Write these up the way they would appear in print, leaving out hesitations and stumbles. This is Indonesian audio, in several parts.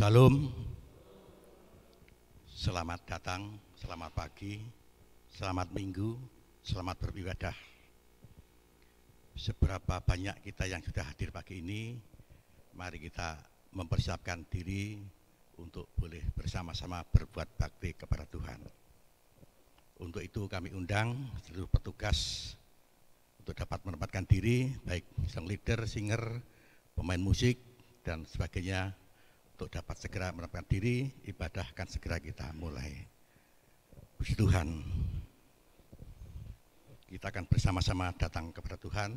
Salam, selamat datang, selamat pagi, selamat minggu, selamat beribadah. Seberapa banyak kita yang sudah hadir pagi ini, mari kita mempersiapkan diri untuk boleh bersama-sama berbuat bakti kepada Tuhan. Untuk itu kami undang seluruh petugas untuk dapat menempatkan diri, baik sang leader, singer, pemain musik, dan sebagainya, untuk dapat segera menempatkan diri, ibadah akan segera kita mulai. Puji Tuhan, kita akan bersama-sama datang kepada Tuhan.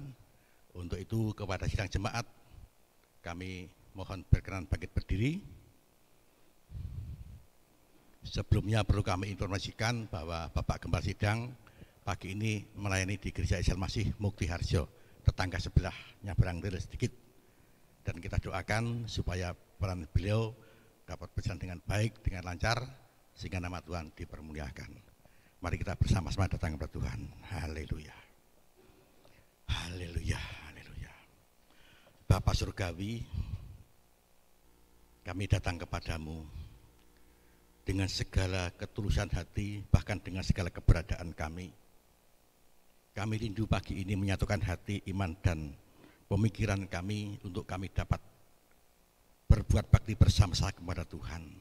Untuk itu kepada sidang jemaat, kami mohon berkenan bangkit berdiri. Sebelumnya perlu kami informasikan bahwa Bapak Gembala Sidang pagi ini melayani di Gereja Isa Masih Mukti Harjo, tetangga sebelah, nyabrang rel sedikit. Dan kita doakan supaya peran beliau dapat berjalan dengan baik, dengan lancar, sehingga nama Tuhan dipermuliakan. Mari kita bersama-sama datang kepada Tuhan. Haleluya. Haleluya. Haleluya. Bapa Surgawi, kami datang kepadamu dengan segala ketulusan hati, bahkan dengan segala keberadaan kami. Kami rindu pagi ini menyatukan hati, iman, dan pemikiran kami untuk kami dapat berbuat bakti bersama-sama kepada Tuhan.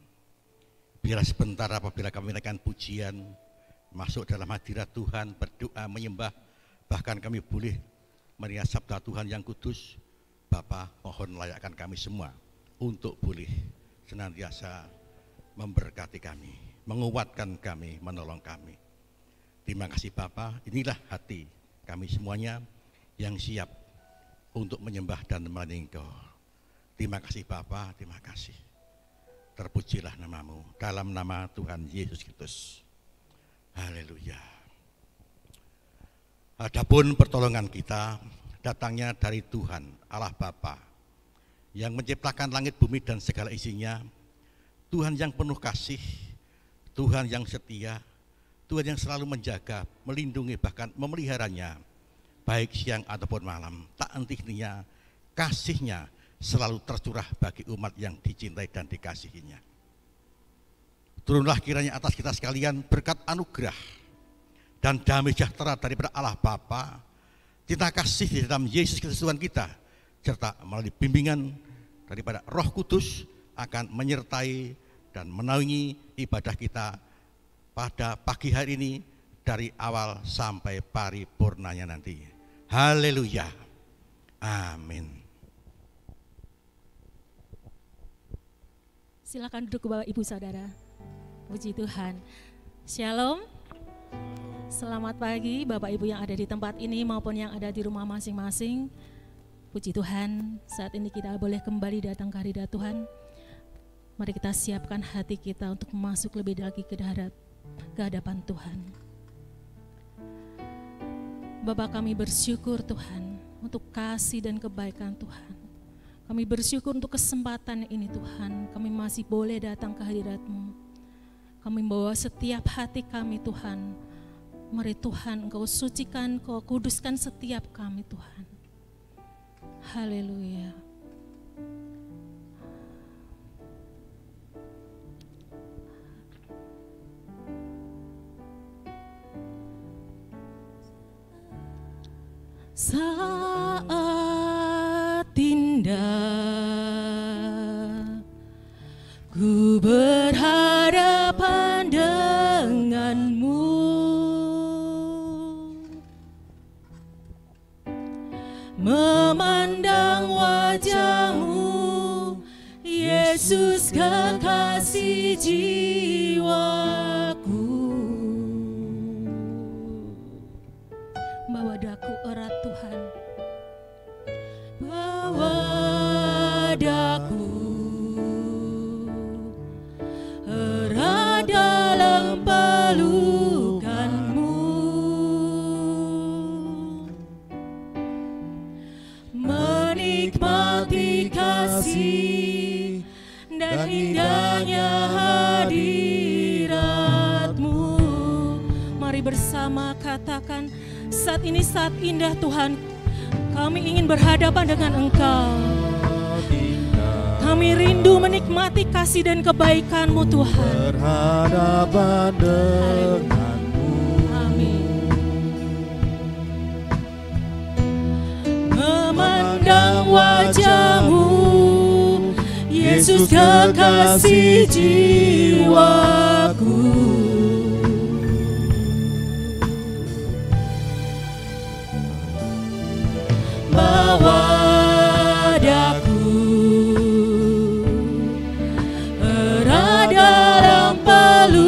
Biarlah sebentar apabila kami menaikkan pujian, masuk dalam hadirat Tuhan, berdoa, menyembah, bahkan kami boleh melihat sabda Tuhan yang kudus. Bapa, mohon layakkan kami semua untuk boleh senantiasa memberkati kami, menguatkan kami, menolong kami. Terima kasih Bapa, inilah hati kami semuanya yang siap untuk menyembah dan melayani Engkau. Terima kasih Bapa, terima kasih. Terpujilah namamu dalam nama Tuhan Yesus Kristus. Haleluya. Adapun pertolongan kita datangnya dari Tuhan Allah Bapa yang menciptakan langit, bumi, dan segala isinya. Tuhan yang penuh kasih, Tuhan yang setia, Tuhan yang selalu menjaga, melindungi, bahkan memeliharanya, baik siang ataupun malam. Tak henti-hentinya kasihnya selalu tercurah bagi umat yang dicintai dan dikasihinya. Turunlah kiranya atas kita sekalian berkat anugerah dan damai sejahtera daripada Allah Bapa, cinta kasih di dalam Yesus Kristus Tuhan kita, serta melalui bimbingan daripada Roh Kudus akan menyertai dan menaungi ibadah kita pada pagi hari ini dari awal sampai paripurnanya nanti. Haleluya. Amin. Silakan duduk Bapak Ibu Saudara. Puji Tuhan. Shalom. Selamat pagi Bapak Ibu yang ada di tempat ini maupun yang ada di rumah masing-masing. Puji Tuhan, saat ini kita boleh kembali datang ke hadirat Tuhan. Mari kita siapkan hati kita untuk masuk lebih lagi ke hadapan Tuhan. Bapa, kami bersyukur Tuhan untuk kasih dan kebaikan Tuhan. Kami bersyukur untuk kesempatan ini Tuhan. Kami masih boleh datang ke hadirat-Mu. Kami membawa setiap hati kami Tuhan. Mari Tuhan Engkau sucikan, Engkau kuduskan setiap kami Tuhan. Haleluya. Saat indah ku berhadapan denganmu, memandang wajahmu, Yesus kekasih jiwaku. Bawa daku erat Tuhan, bawa daku erat dalam pelukanmu, menikmati kasih dan indahnya hadirat-Mu. Mari bersama katakan, saat ini saat indah Tuhan, kami ingin berhadapan dengan Engkau. Kami rindu menikmati kasih dan kebaikan-Mu Tuhan. Berhadapan denganmu. Amin. Memandang wajah-Mu, Yesus kekasih jiwaku. Bawa daku erat dalam pelukan-Mu,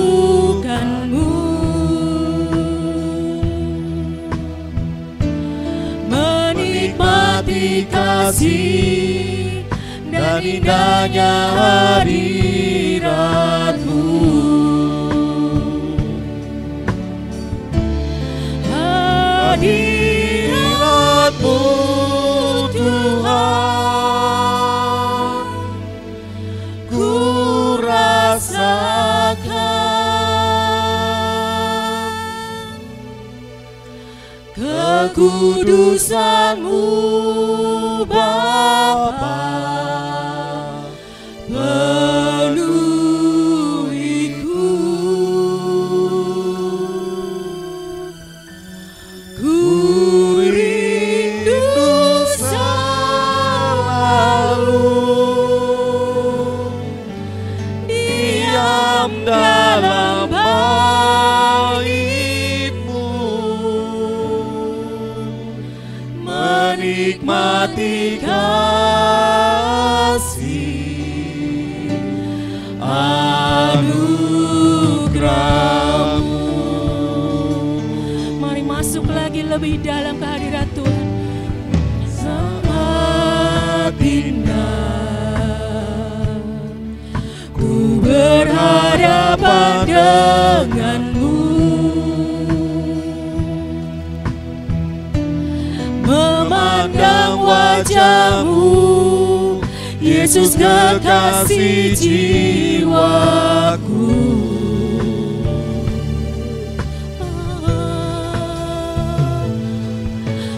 menikmati kasih dan indahnya hadirat-Mu. Hadirat-Mu Tuhan, ku rasakan kekudusan-Mu Bapa, penuhiku. Ku rindu selalu diam dalam bait-Mu, menikmati kasih anugerah-Mu. Mari masuk lagi lebih dalam kehadirat Tuhan. Sangat indah ku berhadapan dengan-Mu, memandang wajah-Mu, Yesus kekasih jiwaku.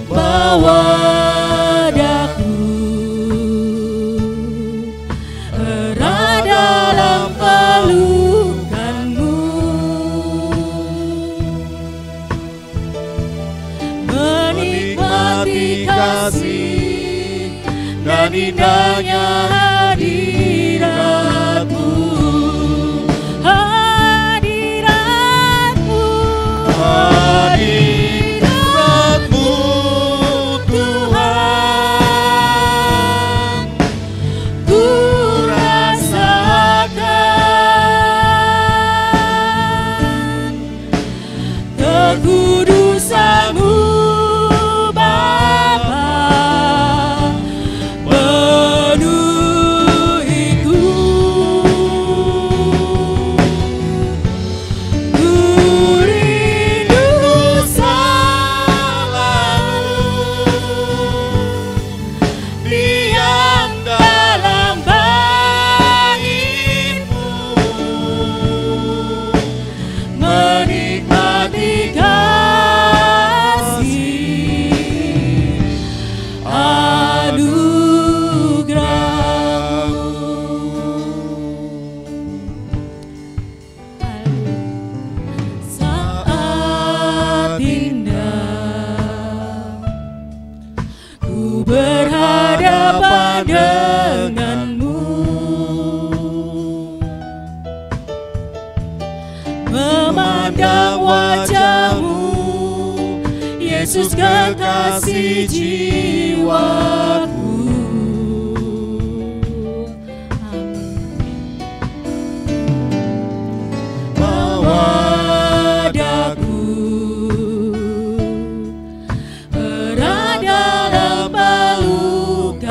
Bawa daku erat dalam pelukan-Mu, menikmati kasih dan indahnya hadirat-Mu. Hadirat-Mu, hadirat-Mu Tuhan, ku rasakan kekudusan-Mu Bapa, penuhiku. Ku rindu selalu diam dalam bait-Mu, menikmati kasih anugerah-Mu. Saat indah ku berhadapan dengan-Mu, memandang wajah-Mu, Yesus kekasih jiwaku. Bawa daku erat dalam pelukan-Mu,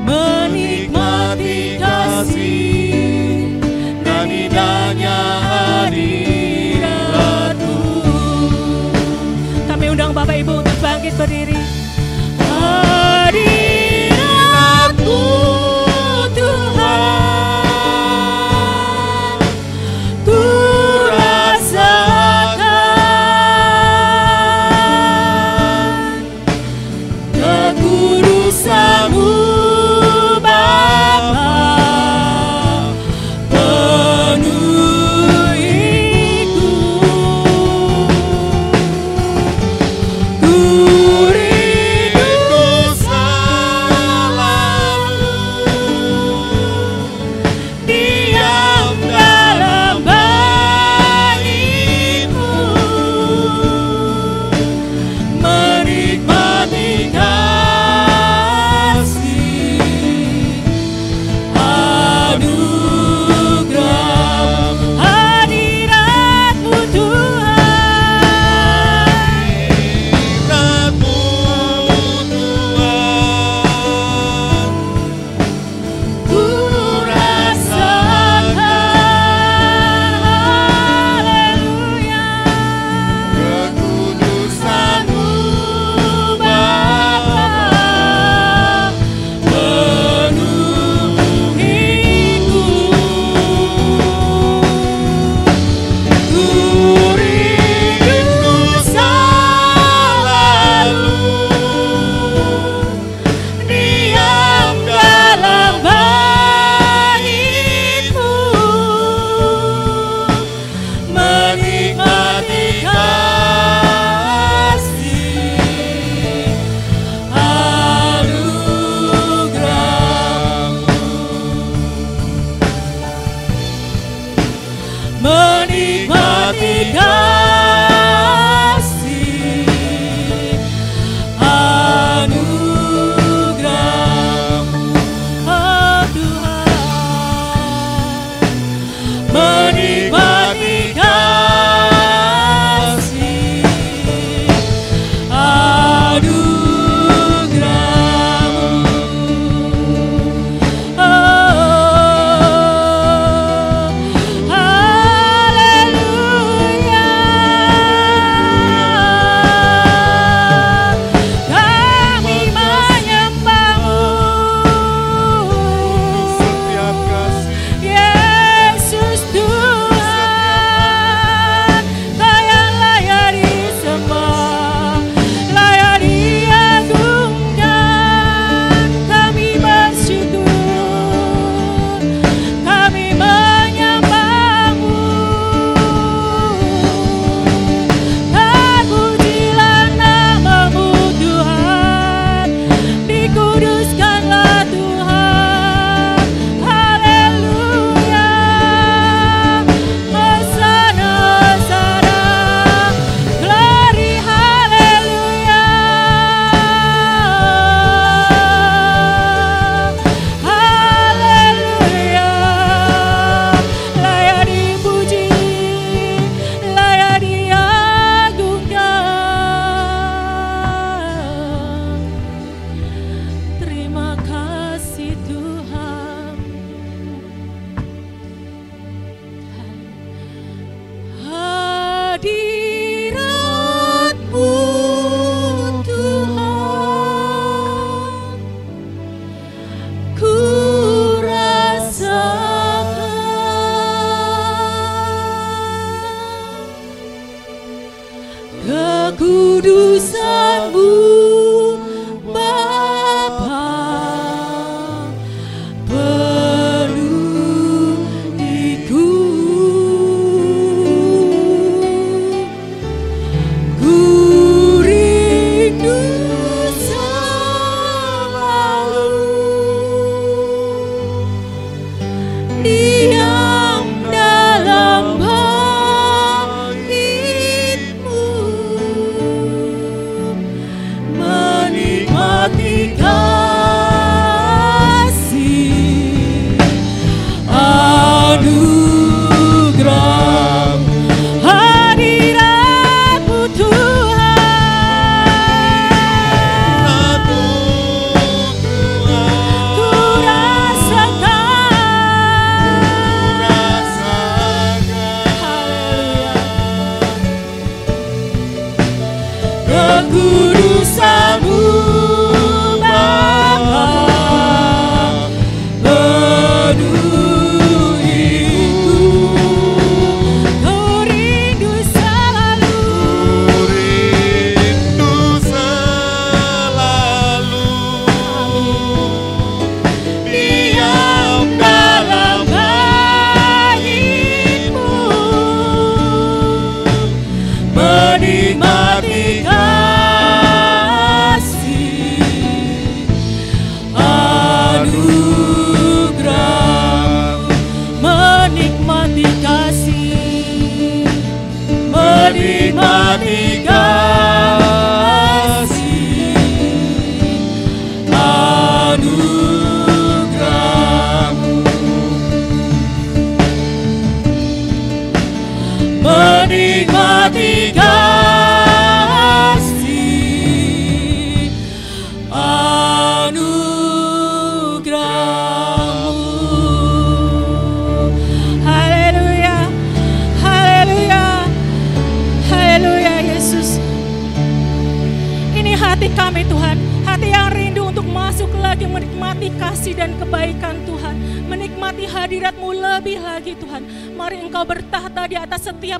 menikmati kasih dan indahnya hadirat-Mu.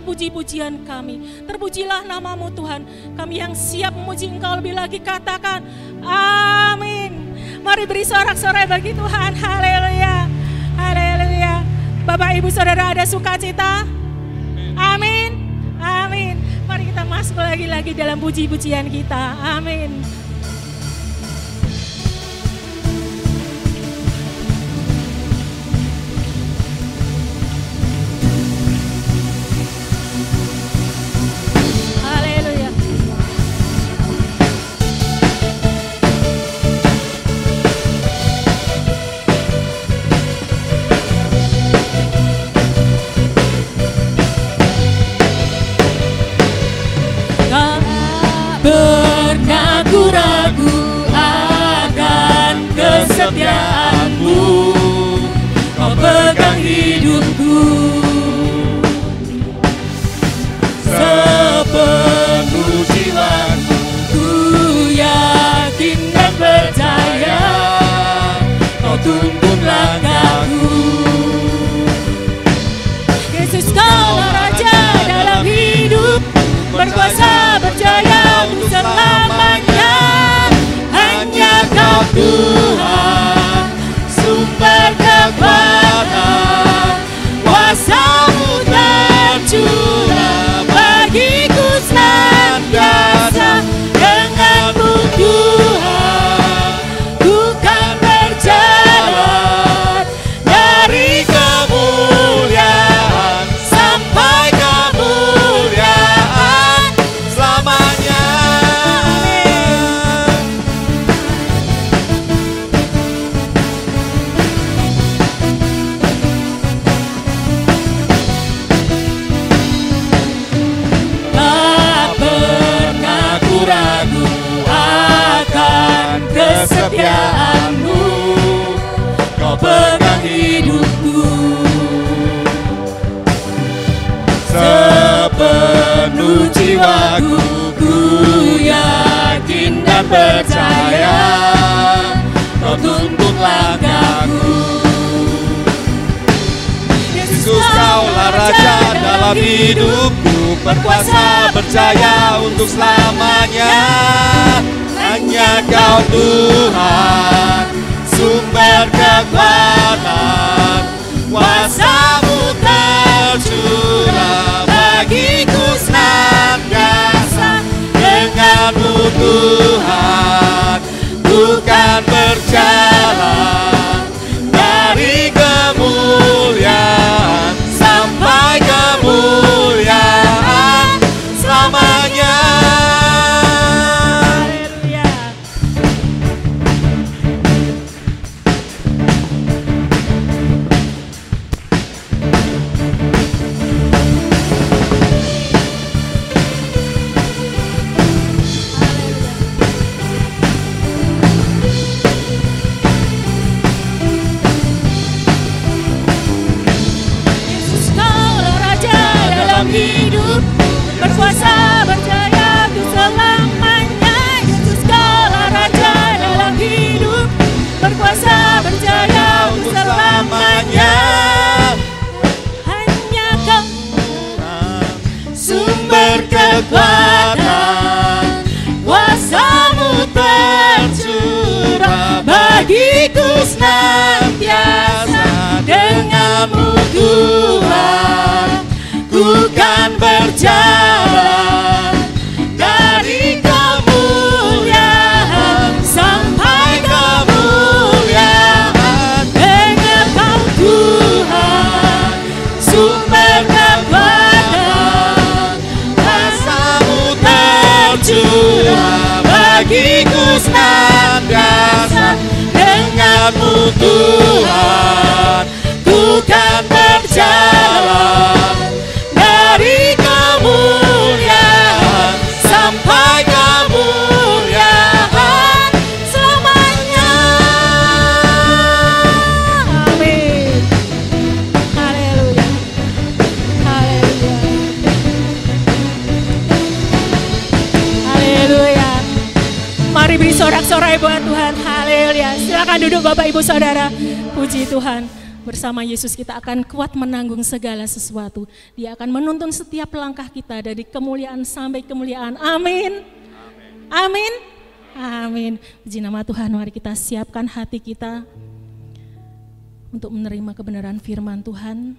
Puji-pujian kami, terpujilah namamu Tuhan. Kami yang siap memuji Engkau lebih lagi katakan amin. Mari beri sorak-sorai bagi Tuhan. Haleluya, haleluya. Bapak Ibu Saudara ada sukacita? Amin, amin. Mari kita masuk lagi dalam puji-pujian kita. Amin. pernah ku ragu akan kesetiaan-Mu, Kau pegang hidupku. Sepenuh jiwaku ku yakin dan percaya, Kau tuntun langkahku. Yesus, Kaulah Raja dalam hidup, berkuasa berjaya untuk selamanya. Hanya Kau Tuhan, sumber kekuatan, kuasa-Mu tercurah bagiku senantiasa. Dengan-Mu Tuhan, ku kan berjalan dari kemuliaan sampai kemuliaan selamanya. Tak pernah ku ragu akan kesetiaan-Mu, Kau pegang hidupku. Sepenuh jiwaku ku yakin dan percaya, Kau tuntun langkahku. Yesus, Kaulah Raja dalam hidupku, berkuasa berjaya untuk selamanya. Hanya Kau Tuhan, sumber kekuatan, kuasa-Mu tercurah bagiku senantiasa. Dengan-Mu Tuhan, ku kan berjalan dari kemuliaan sampai kemuliaan selamanya. Yesus, Kaulah Raja dalam hidup, berkuasa berjaya untuk selamanya. Yesus, Kaulah Raja dalam hidup, berkuasa berjaya untuk selamanya. Hanya Kau sumber kekuatan, kuasa-Mu tercurah bagiku senantiasa. Dengan-Mu Tuhan, ku kan berjalan dari kemuliaan sampai kemuliaan. Dengan Kau Tuhan, sumber kekuatan, kuasa-Mu tercurah bagiku senantiasa. Dengan-Mu Tuhan, ku kan berjalan dari kemuliaan sampai kemuliaan selamanya. Amin. Haleluya. Haleluya. Haleluya. Mari beri sorak-sorai buat Tuhan. Haleluya. Silakan duduk Bapak Ibu Saudara. Puji Tuhan. Bersama Yesus kita akan kuat menanggung segala sesuatu. Dia akan menuntun setiap langkah kita dari kemuliaan sampai kemuliaan. Amin. Amin. Amin. Puji nama Tuhan, mari kita siapkan hati kita untuk menerima kebenaran firman Tuhan.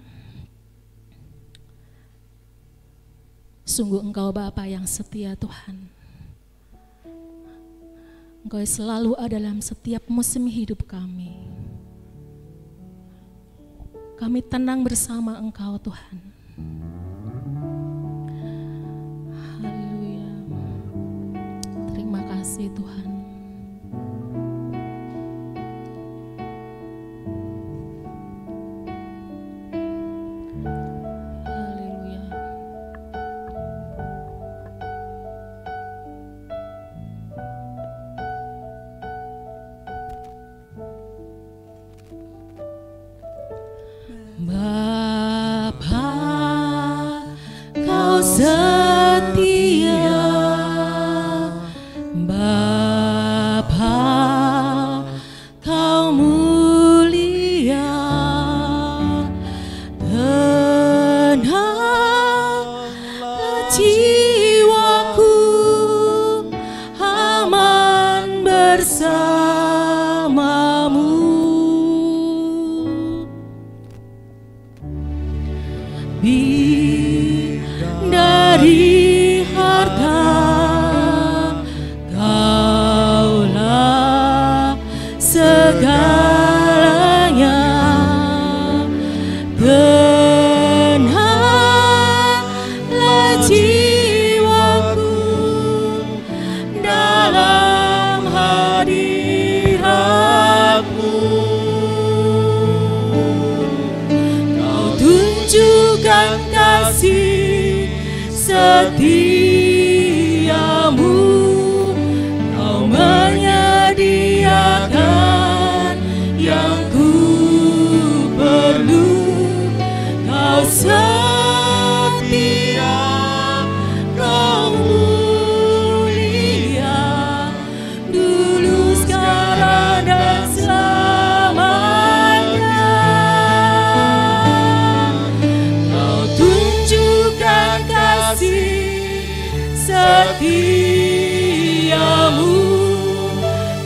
Sungguh Engkau Bapa yang setia Tuhan. Engkau selalu ada dalam setiap musim hidup kami. Kami tenang bersama Engkau Tuhan. Haleluya. Terima kasih Tuhan. Haleluya. Kau setia, Bapa, Kau mulia, tenanglah jiwaku, aman bersamamu. Dari harta Kaulah segalanya, tenanglah jiwaku dalam hadirat-Mu. Kau tunjukkan kasih setiamu, Kau menyediakan yang ku perlu. Kau setia, Kau mulia, dulu, sekarang, dan selamanya. Kau tunjukkan kasih setiamu,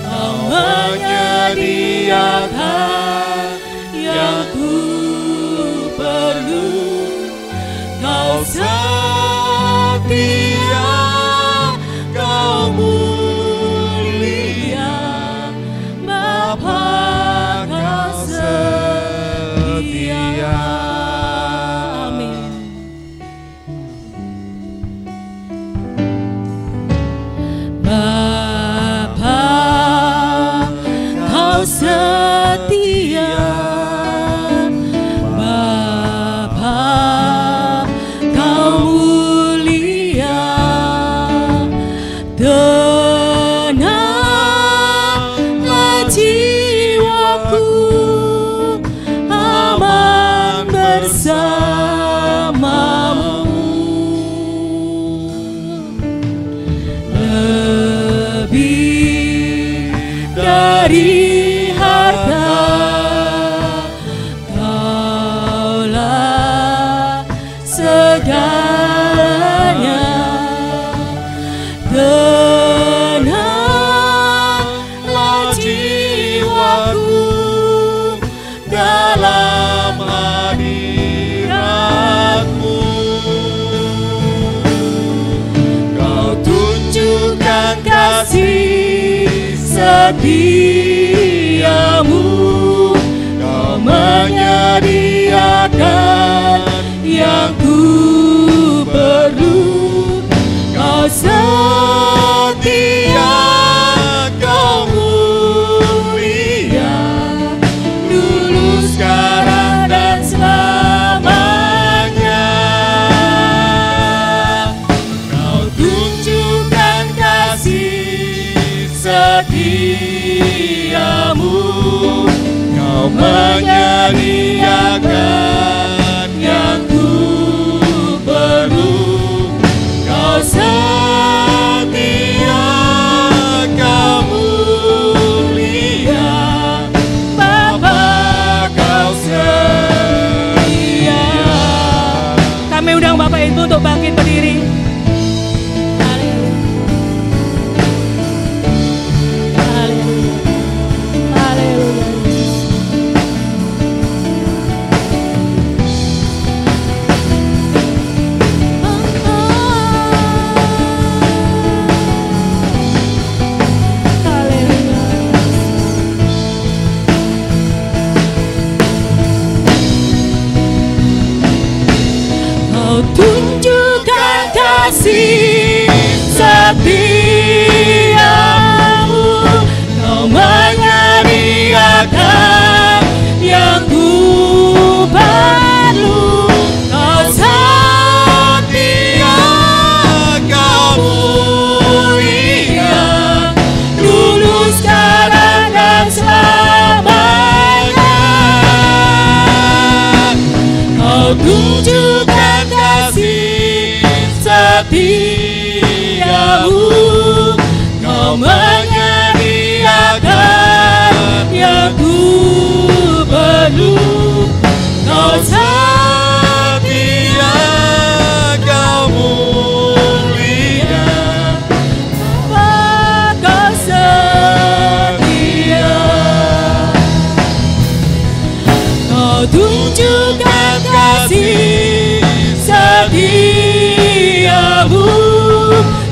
Kau menyediakan yang ku perlu. Kau setia, Kau mulia, Bapa, Kau setia. Amin. Bapa, Kau setia, Bapa, Kau mulia, tenanglah jiwaku, aman bersamamu. Lebih dari harta Kaulah segalanya, tenanglah jiwaku dalam hadirat-Mu. Kau tunjukkan kasih setiamu, Kau menyediakan yang ku perlu. Kau setia, Kau mulia, dulu, sekarang, dan selamanya. Kau tunjukkan kasih setiamu, Kau menyediakan yang ku perlu. Kau setia, Kau mulia, Bapa, Kau setia. Kami undang Bapak Ibu untuk bangkit berdiri. Tunjukkan kasih setiamu, Kau menyediakan yang ku perlu. Kau setia, Kau mulia, dulu, sekarang, dan selamanya. Kau tunjukkan kasih setiamu, Kau menyediakan yang ku perlu. Kau setia, Kau mulia, Bapa Kau setia. Kau tunjukkan kasih setiamu,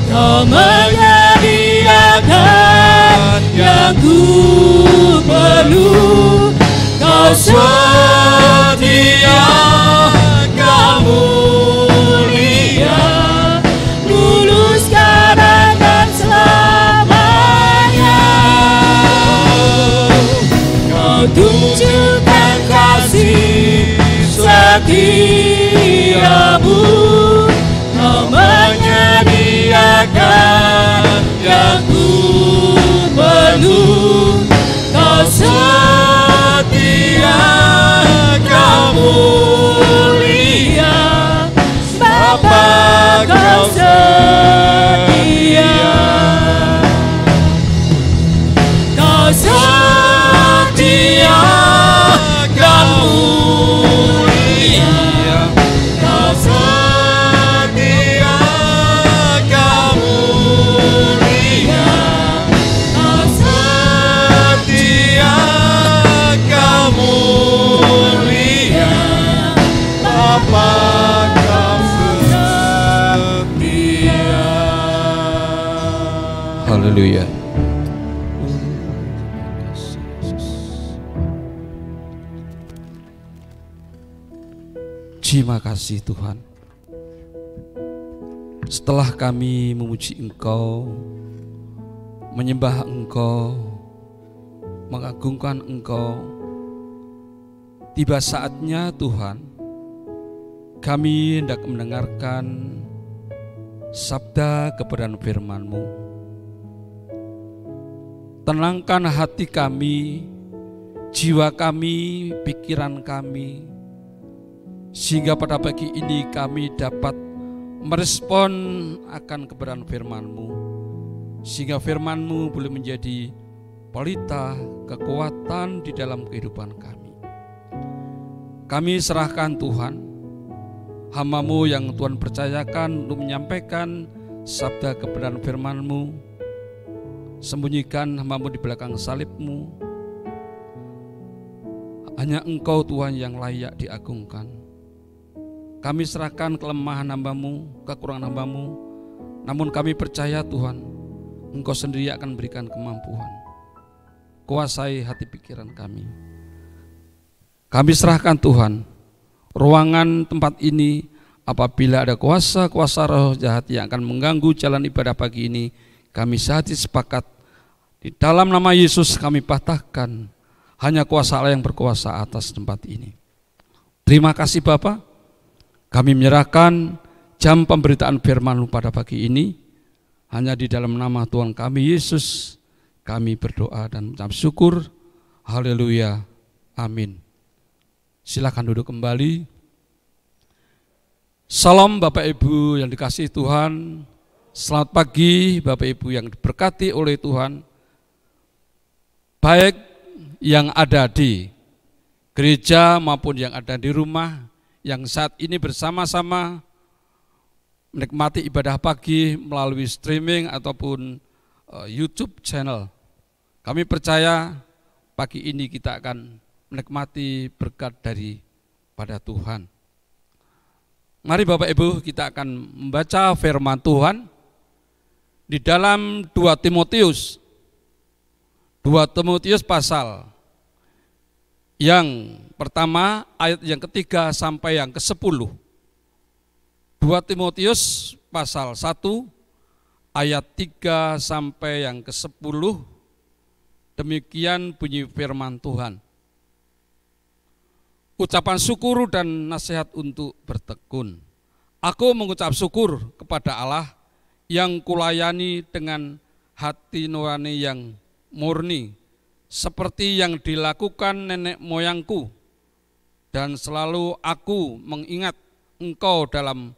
Kau menyediakan yang ku perlu. Kau setia, Kau mulia, dulu sekarang dan selamanya. Kau tunjukkan kasih setiamu, Kau menyediakan yang ku perlu. Kau setia, Kau mulia, Bapa Kau setia. Kau setia, Kau mulia, Kau setia, Kau mulia, Kau setia, Kau mulia, Bapa Kau setia. Haleluya. Terima kasih Tuhan. Setelah kami memuji Engkau, menyembah Engkau, mengagungkan Engkau, tiba saatnya Tuhan kami hendak mendengarkan sabda kebenaran firman-Mu. Tenangkan hati kami, jiwa kami, pikiran kami, sehingga pada pagi ini kami dapat merespon akan kebenaran firman-Mu, sehingga firman-Mu boleh menjadi pelita kekuatan di dalam kehidupan kami. Kami serahkan Tuhan, hamba-Mu yang Tuhan percayakan untuk menyampaikan sabda kebenaran firman-Mu. Sembunyikan hamba-Mu di belakang salib-Mu. Hanya Engkau Tuhan yang layak diagungkan. Kami serahkan kelemahan hamba-Mu, kekurangan hamba-Mu, namun kami percaya Tuhan, Engkau sendiri akan berikan kemampuan. Kuasai hati pikiran kami. Kami serahkan Tuhan, ruangan tempat ini apabila ada kuasa-kuasa roh jahat yang akan mengganggu jalan ibadah pagi ini, kami sehati sepakat, di dalam nama Yesus kami patahkan, hanya kuasa Allah yang berkuasa atas tempat ini. Terima kasih Bapa. Kami menyerahkan jam pemberitaan firman-Mu pada pagi ini. Hanya di dalam nama Tuhan kami Yesus kami berdoa dan mengucap syukur. Haleluya. Amin. Silakan duduk kembali. Salam Bapak Ibu yang dikasihi Tuhan. Selamat pagi Bapak Ibu yang diberkati oleh Tuhan. Baik yang ada di gereja maupun yang ada di rumah, yang saat ini bersama-sama menikmati ibadah pagi melalui streaming ataupun YouTube channel. Kami percaya pagi ini kita akan menikmati berkat daripada Tuhan. Mari Bapak Ibu, kita akan membaca firman Tuhan di dalam 2 Timotius pasal yang pertama, ayat yang ketiga sampai yang ke-10. 2 Timotius pasal 1, ayat 3 sampai yang ke-10. Demikian bunyi firman Tuhan. Ucapan syukur dan nasihat untuk bertekun. Aku mengucap syukur kepada Allah yang kulayani dengan hati nurani yang murni, seperti yang dilakukan nenek moyangku. Dan selalu aku mengingat engkau dalam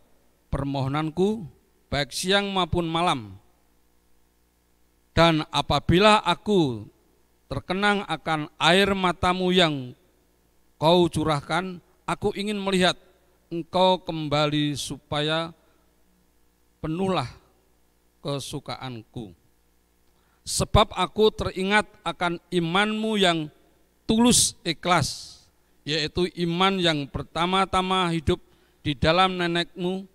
permohonanku baik siang maupun malam. Dan apabila aku terkenang akan air matamu yang kau curahkan, aku ingin melihat engkau kembali supaya penuhlah kesukaanku. Sebab aku teringat akan imanmu yang tulus ikhlas, yaitu iman yang pertama-tama hidup di dalam nenekmu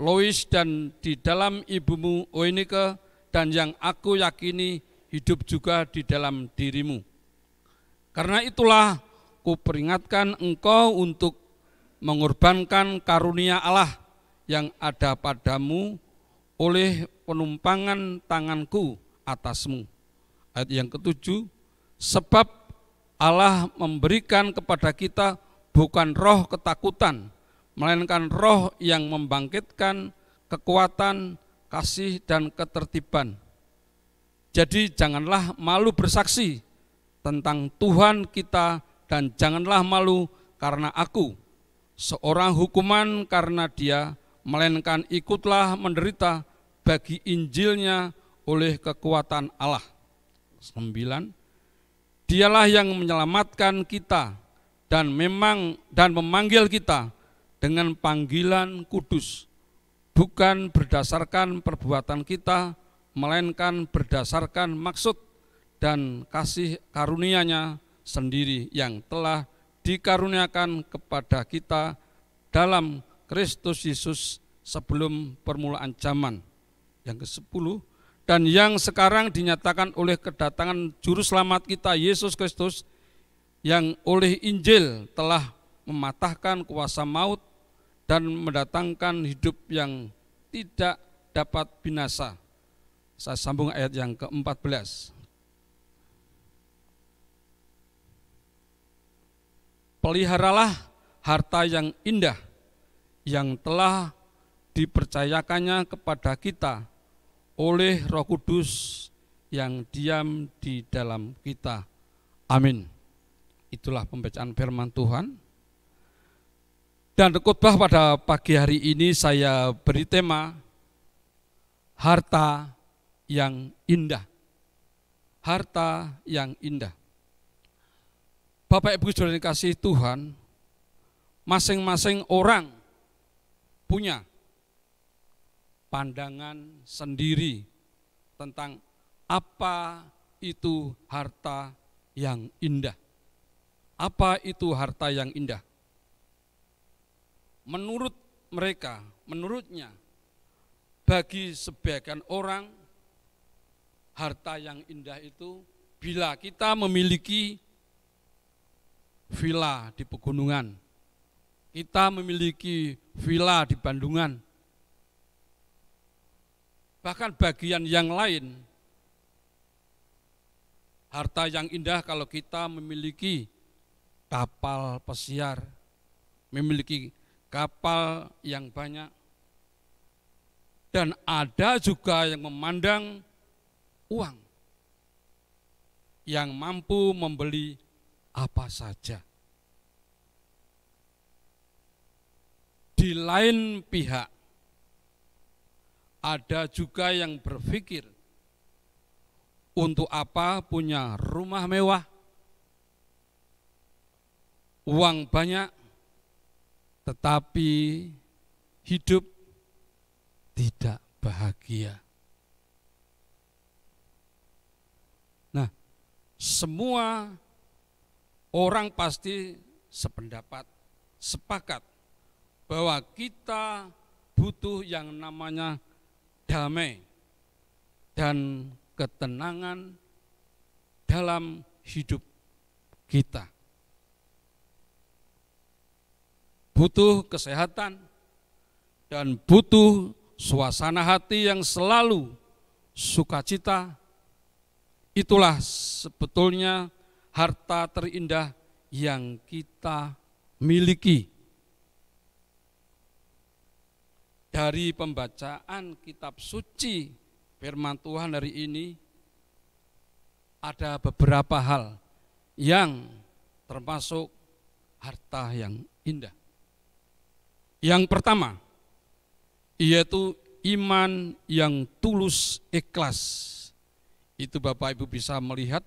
Lois dan di dalam ibumu Oinike, dan yang aku yakini hidup juga di dalam dirimu. Karena itulah kuperingatkan engkau untuk mengorbankan karunia Allah yang ada padamu oleh penumpangan tanganku atasmu. Ayat yang ke-7, sebab Allah memberikan kepada kita bukan roh ketakutan, melainkan roh yang membangkitkan kekuatan, kasih, dan ketertiban. Jadi janganlah malu bersaksi tentang Tuhan kita, dan janganlah malu karena aku, seorang hukuman karena dia, melainkan ikutlah menderita bagi Injilnya oleh kekuatan Allah. 9. Dialah yang menyelamatkan kita dan memanggil kita dengan panggilan kudus, bukan berdasarkan perbuatan kita, melainkan berdasarkan maksud dan kasih karunia-Nya sendiri yang telah dikaruniakan kepada kita dalam Kristus Yesus sebelum permulaan zaman. Yang ke-10, dan yang sekarang dinyatakan oleh kedatangan Juru Selamat kita Yesus Kristus, yang oleh Injil telah mematahkan kuasa maut dan mendatangkan hidup yang tidak dapat binasa. Saya sambung ayat yang ke-14. Peliharalah harta yang indah yang telah dipercayakannya kepada kita oleh Roh Kudus yang diam di dalam kita. Amin. Itulah pembacaan firman Tuhan. Dan khotbah pada pagi hari ini saya beri tema harta yang indah. Harta yang indah. Bapak Ibu Saudara dikasihi Tuhan, masing-masing orang punya pandangan sendiri tentang apa itu harta yang indah. Apa itu harta yang indah? Menurut mereka, menurutnya, bagi sebagian orang, harta yang indah itu bila kita memiliki villa di pegunungan, kita memiliki villa di Bandungan, bahkan bagian yang lain, harta yang indah kalau kita memiliki kapal pesiar, memiliki kapal yang banyak, dan ada juga yang memandang uang yang mampu membeli apa saja. Di lain pihak, ada juga yang berpikir, untuk apa punya rumah mewah, uang banyak, tetapi hidup tidak bahagia. Nah, semua orang pasti sependapat, sepakat bahwa kita butuh yang namanya damai dan ketenangan dalam hidup kita. Butuh kesehatan dan butuh suasana hati yang selalu sukacita. Itulah sebetulnya harta terindah yang kita miliki. Dari pembacaan kitab suci firman Tuhan hari ini, ada beberapa hal yang termasuk harta yang indah. Yang pertama, yaitu iman yang tulus ikhlas. Itu Bapak Ibu bisa melihat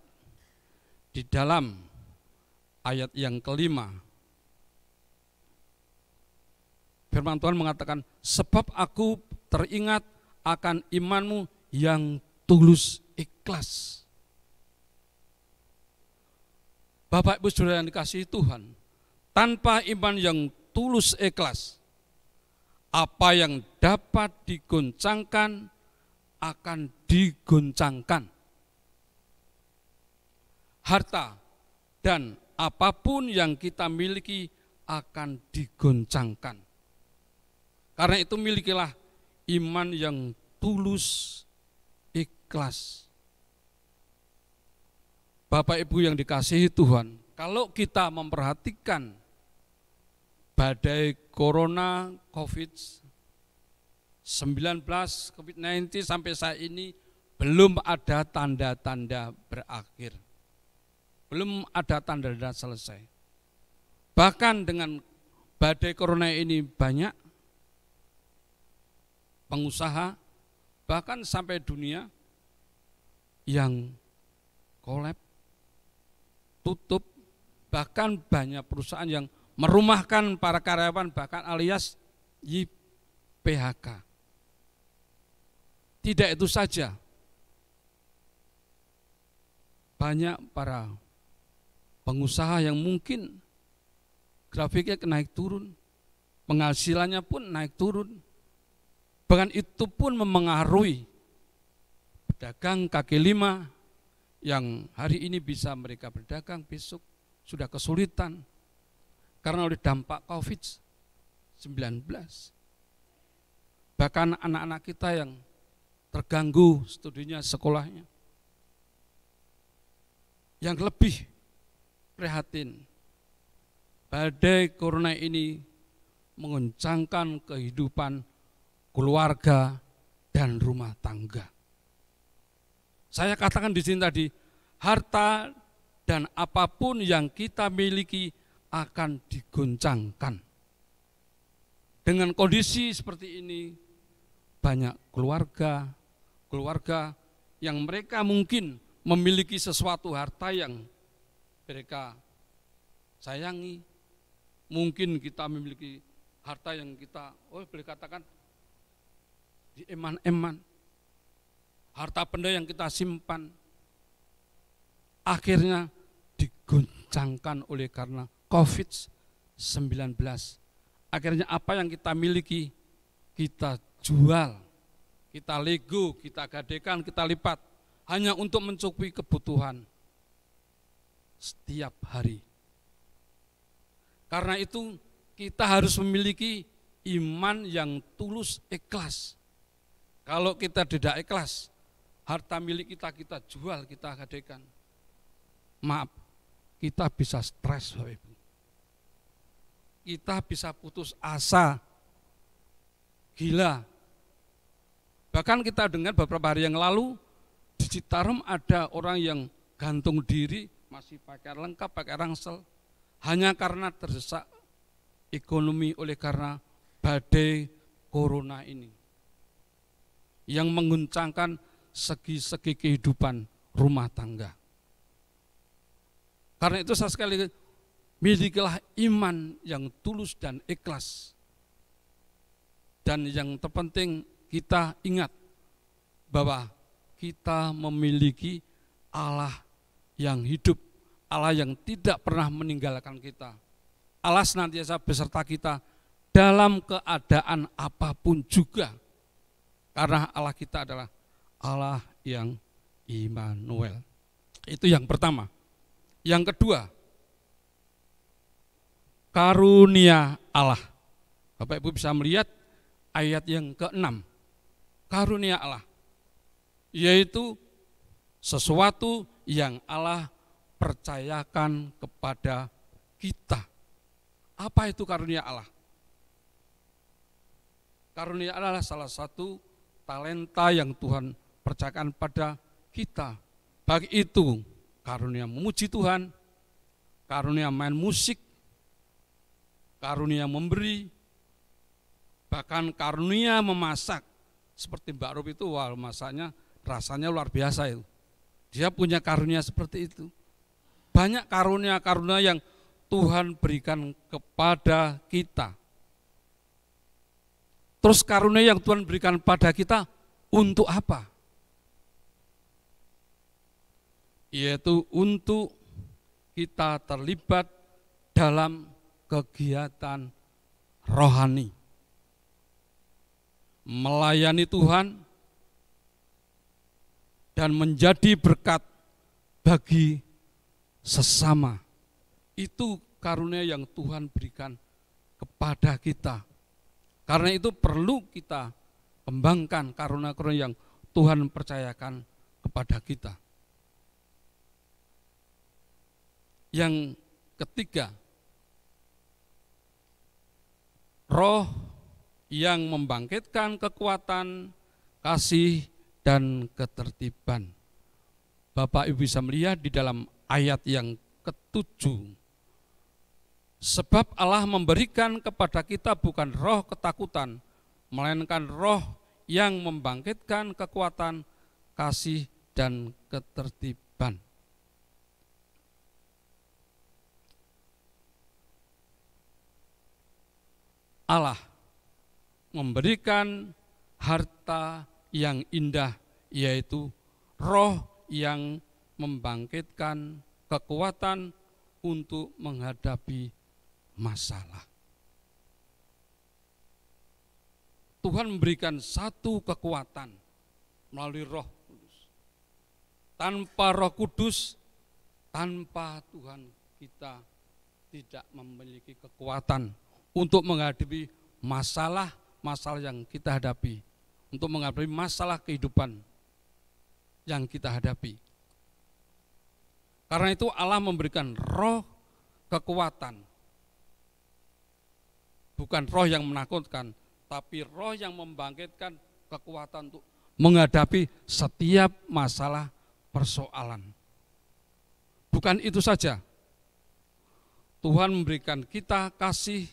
di dalam ayat yang kelima. Firman Tuhan mengatakan, sebab aku teringat akan imanmu yang tulus ikhlas. Bapak Ibu Saudara yang dikasihi Tuhan, tanpa iman yang tulus ikhlas, apa yang dapat digoncangkan akan digoncangkan. Harta dan apapun yang kita miliki akan digoncangkan. Karena itu milikilah iman yang tulus ikhlas. Bapak Ibu yang dikasihi Tuhan, kalau kita memperhatikan badai corona, COVID-19, COVID-19 sampai saat ini belum ada tanda-tanda berakhir. Belum ada tanda-tanda selesai. Bahkan dengan badai corona ini banyak pengusaha, bahkan sampai dunia yang kolab, tutup, bahkan banyak perusahaan yang merumahkan para karyawan, bahkan alias PHK. Tidak itu saja, banyak para pengusaha yang mungkin grafiknya naik turun, penghasilannya pun naik turun. Bahkan itu pun memengaruhi pedagang kaki lima yang hari ini bisa mereka berdagang, besok sudah kesulitan karena oleh dampak COVID-19. Bahkan anak-anak kita yang terganggu studinya, sekolahnya. Yang lebih prihatin, badai corona ini mengoncangkan kehidupan keluarga dan rumah tangga. Saya katakan di sini tadi, harta dan apapun yang kita miliki akan digoncangkan. Dengan kondisi seperti ini, banyak keluarga yang mereka mungkin memiliki sesuatu harta yang mereka sayangi. Mungkin kita memiliki harta yang kita, boleh katakan, di eman-eman, harta benda yang kita simpan, akhirnya digoncangkan oleh karena COVID-19. Akhirnya apa yang kita miliki, kita jual, kita lego, kita gadekan, kita lipat, hanya untuk mencukupi kebutuhan setiap hari. Karena itu kita harus memiliki iman yang tulus ikhlas. Kalau kita tidak ikhlas, harta milik kita jual, kita gadekan. Maaf, kita bisa stres, Bapak Ibu. Kita bisa putus asa, gila. Bahkan kita dengar beberapa hari yang lalu, di Citarum ada orang yang gantung diri, masih pakai lengkap, pakai ransel, hanya karena terdesak ekonomi oleh karena badai corona ini, yang mengguncangkan segi-segi kehidupan rumah tangga. Karena itu saya sekali milikilah iman yang tulus dan ikhlas. Dan yang terpenting kita ingat bahwa kita memiliki Allah yang hidup, Allah yang tidak pernah meninggalkan kita. Allah senantiasa beserta kita dalam keadaan apapun juga. Karena Allah kita adalah Allah yang Immanuel. Itu yang pertama. Yang kedua, karunia Allah. Bapak Ibu bisa melihat ayat yang ke-6. Karunia Allah, yaitu sesuatu yang Allah percayakan kepada kita. Apa itu karunia Allah? Karunia Allah adalah salah satu talenta yang Tuhan percayakan pada kita. Baik itu karunia memuji Tuhan, karunia main musik, karunia memberi, bahkan karunia memasak, seperti Mbak Rup itu, wah masaknya rasanya luar biasa itu. Dia punya karunia seperti itu. Banyak karunia-karunia yang Tuhan berikan kepada kita. Terus karunia yang Tuhan berikan pada kita untuk apa? Yaitu untuk kita terlibat dalam kegiatan rohani. Melayani Tuhan dan menjadi berkat bagi sesama. Itu karunia yang Tuhan berikan kepada kita. Karena itu perlu kita kembangkan karunia-karunia yang Tuhan percayakan kepada kita. Yang ketiga, roh yang membangkitkan kekuatan, kasih, dan ketertiban. Bapak Ibu bisa melihat di dalam ayat yang ke-7. Sebab Allah memberikan kepada kita bukan roh ketakutan, melainkan roh yang membangkitkan kekuatan, kasih, dan ketertiban. Allah memberikan harta yang indah, yaitu roh yang membangkitkan kekuatan untuk menghadapi masalah. Tuhan memberikan satu kekuatan melalui Roh Kudus. Tanpa Roh Kudus, tanpa Tuhan, kita tidak memiliki kekuatan untuk menghadapi masalah-masalah yang kita hadapi, untuk menghadapi masalah kehidupan yang kita hadapi. Karena itu Allah memberikan roh kekuatan, bukan roh yang menakutkan, tapi roh yang membangkitkan kekuatan untuk menghadapi setiap masalah persoalan. Bukan itu saja, Tuhan memberikan kita kasih,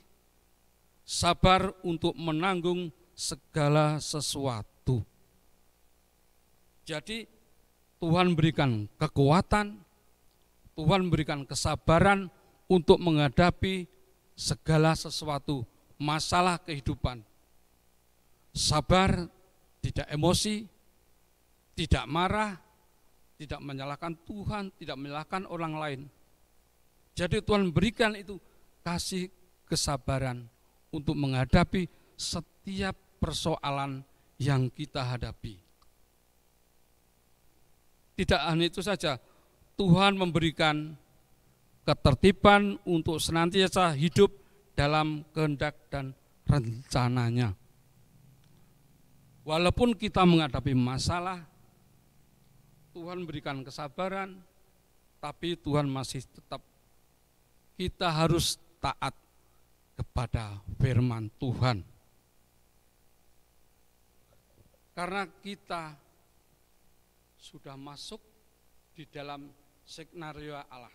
sabar untuk menanggung segala sesuatu. Jadi Tuhan berikan kekuatan, Tuhan berikan kesabaran untuk menghadapi segala sesuatu masalah kehidupan. Sabar, tidak emosi, tidak marah, tidak menyalahkan Tuhan, tidak menyalahkan orang lain. Jadi Tuhan berikan itu kasih kesabaran untuk menghadapi setiap persoalan yang kita hadapi. Tidak hanya itu saja, Tuhan memberikan ketertiban untuk senantiasa hidup dalam kehendak dan rencananya. Walaupun kita menghadapi masalah, Tuhan berikan kesabaran, tapi Tuhan masih tetap, kita harus taat kepada firman Tuhan. Karena kita sudah masuk di dalam skenario Allah.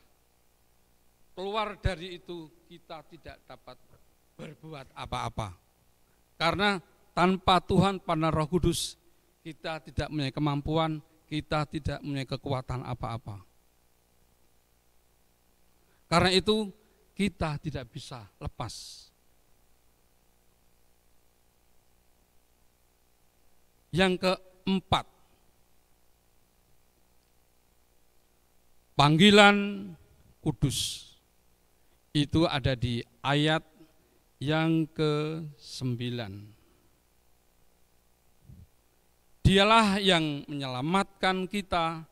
Keluar dari itu kita tidak dapat berbuat apa-apa. Karena tanpa Tuhan, tanpa Roh Kudus, kita tidak mempunyai kemampuan, kita tidak mempunyai kekuatan apa-apa. Karena itu kita tidak bisa lepas. Yang keempat, panggilan kudus. Itu ada di ayat yang ke-9. Dialah yang menyelamatkan kita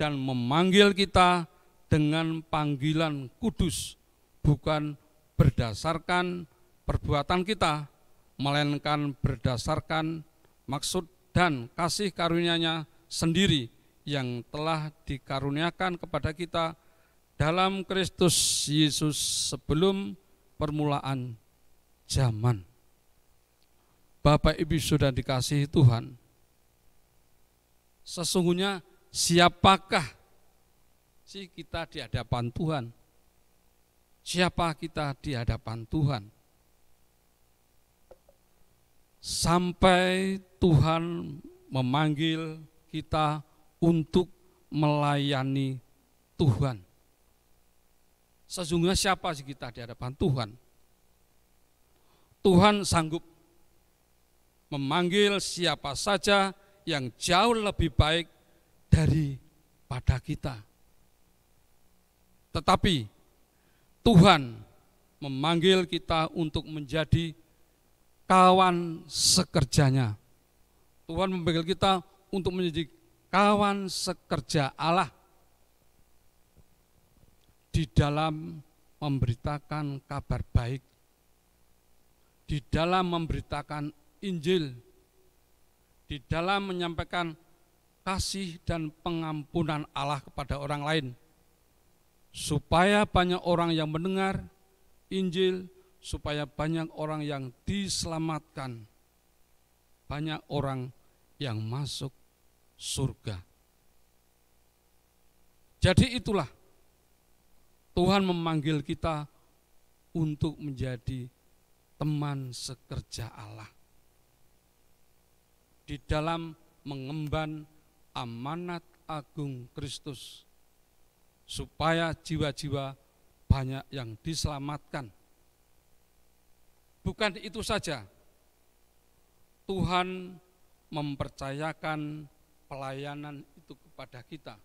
dan memanggil kita dengan panggilan kudus, bukan berdasarkan perbuatan kita, melainkan berdasarkan maksud dan kasih karunia-Nya sendiri yang telah dikaruniakan kepada kita dalam Kristus Yesus sebelum permulaan zaman. Bapak Ibu sudah dikasihi Tuhan, sesungguhnya siapakah sih kita di hadapan Tuhan? Siapa kita di hadapan Tuhan? sampai Tuhan memanggil kita untuk melayani Tuhan. Sesungguhnya siapa sih kita di hadapan Tuhan? Tuhan sanggup memanggil siapa saja yang jauh lebih baik daripada kita. Tetapi Tuhan memanggil kita untuk menjadi kawan sekerjanya. Tuhan memanggil kita untuk menjadi kawan sekerja Allah di dalam memberitakan kabar baik, di dalam memberitakan Injil, di dalam menyampaikan kasih dan pengampunan Allah kepada orang lain, supaya banyak orang yang mendengar Injil, supaya banyak orang yang diselamatkan, banyak orang yang masuk surga. Jadi itulah Tuhan memanggil kita untuk menjadi teman sekerja Allah di dalam mengemban amanat agung Kristus, supaya jiwa-jiwa banyak yang diselamatkan. Bukan itu saja, Tuhan mempercayakan pelayanan itu kepada kita,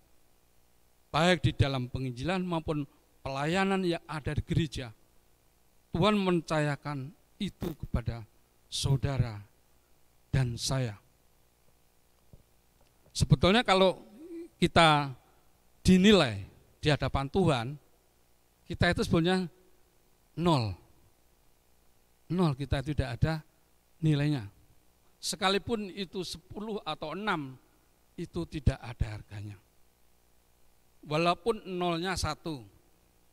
baik di dalam penginjilan maupun pelayanan yang ada di gereja. Tuhan mempercayakan itu kepada saudara dan saya. Sebetulnya kalau kita dinilai di hadapan Tuhan, kita itu sebenarnya nol. Nol, kita tidak ada nilainya. Sekalipun itu 10 atau 6, itu tidak ada harganya. Walaupun nolnya 1,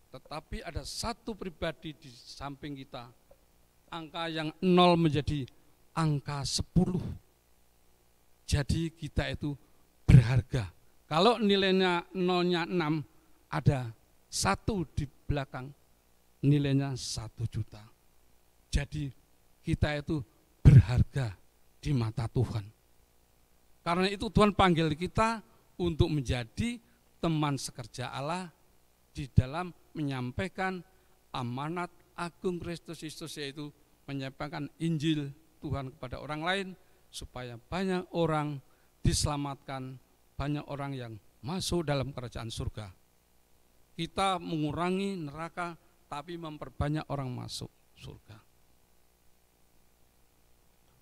tetapi ada satu pribadi di samping kita, angka yang 0 menjadi angka 10. Jadi kita itu berharga. Kalau nilainya nolnya 6, ada 1 di belakang, nilainya 1 juta. Jadi kita itu berharga di mata Tuhan. Karena itu Tuhan panggil kita untuk menjadi teman sekerja Allah di dalam menyampaikan amanat agung Kristus Yesus, yaitu menyampaikan Injil Tuhan kepada orang lain, supaya banyak orang diselamatkan, banyak orang yang masuk dalam kerajaan surga. Kita mengurangi neraka, tapi memperbanyak orang masuk surga.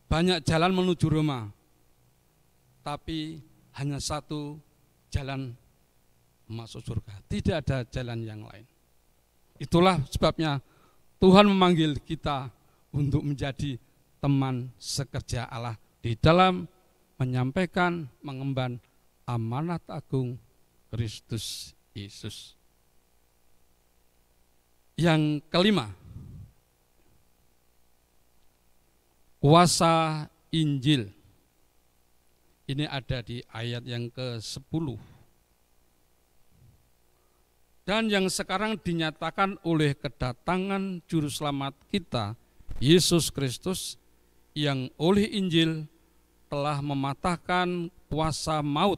Banyak jalan menuju Roma, tapi hanya satu jalan masuk surga. Tidak ada jalan yang lain. Itulah sebabnya Tuhan memanggil kita untuk menjadi teman sekerja Allah di dalam menyampaikan, mengemban amanat agung Kristus Yesus. Yang kelima, kuasa Injil. Ini ada di ayat yang ke-10. Dan yang sekarang dinyatakan oleh kedatangan Juru Selamat kita, Yesus Kristus, yang oleh Injil telah mematahkan kuasa maut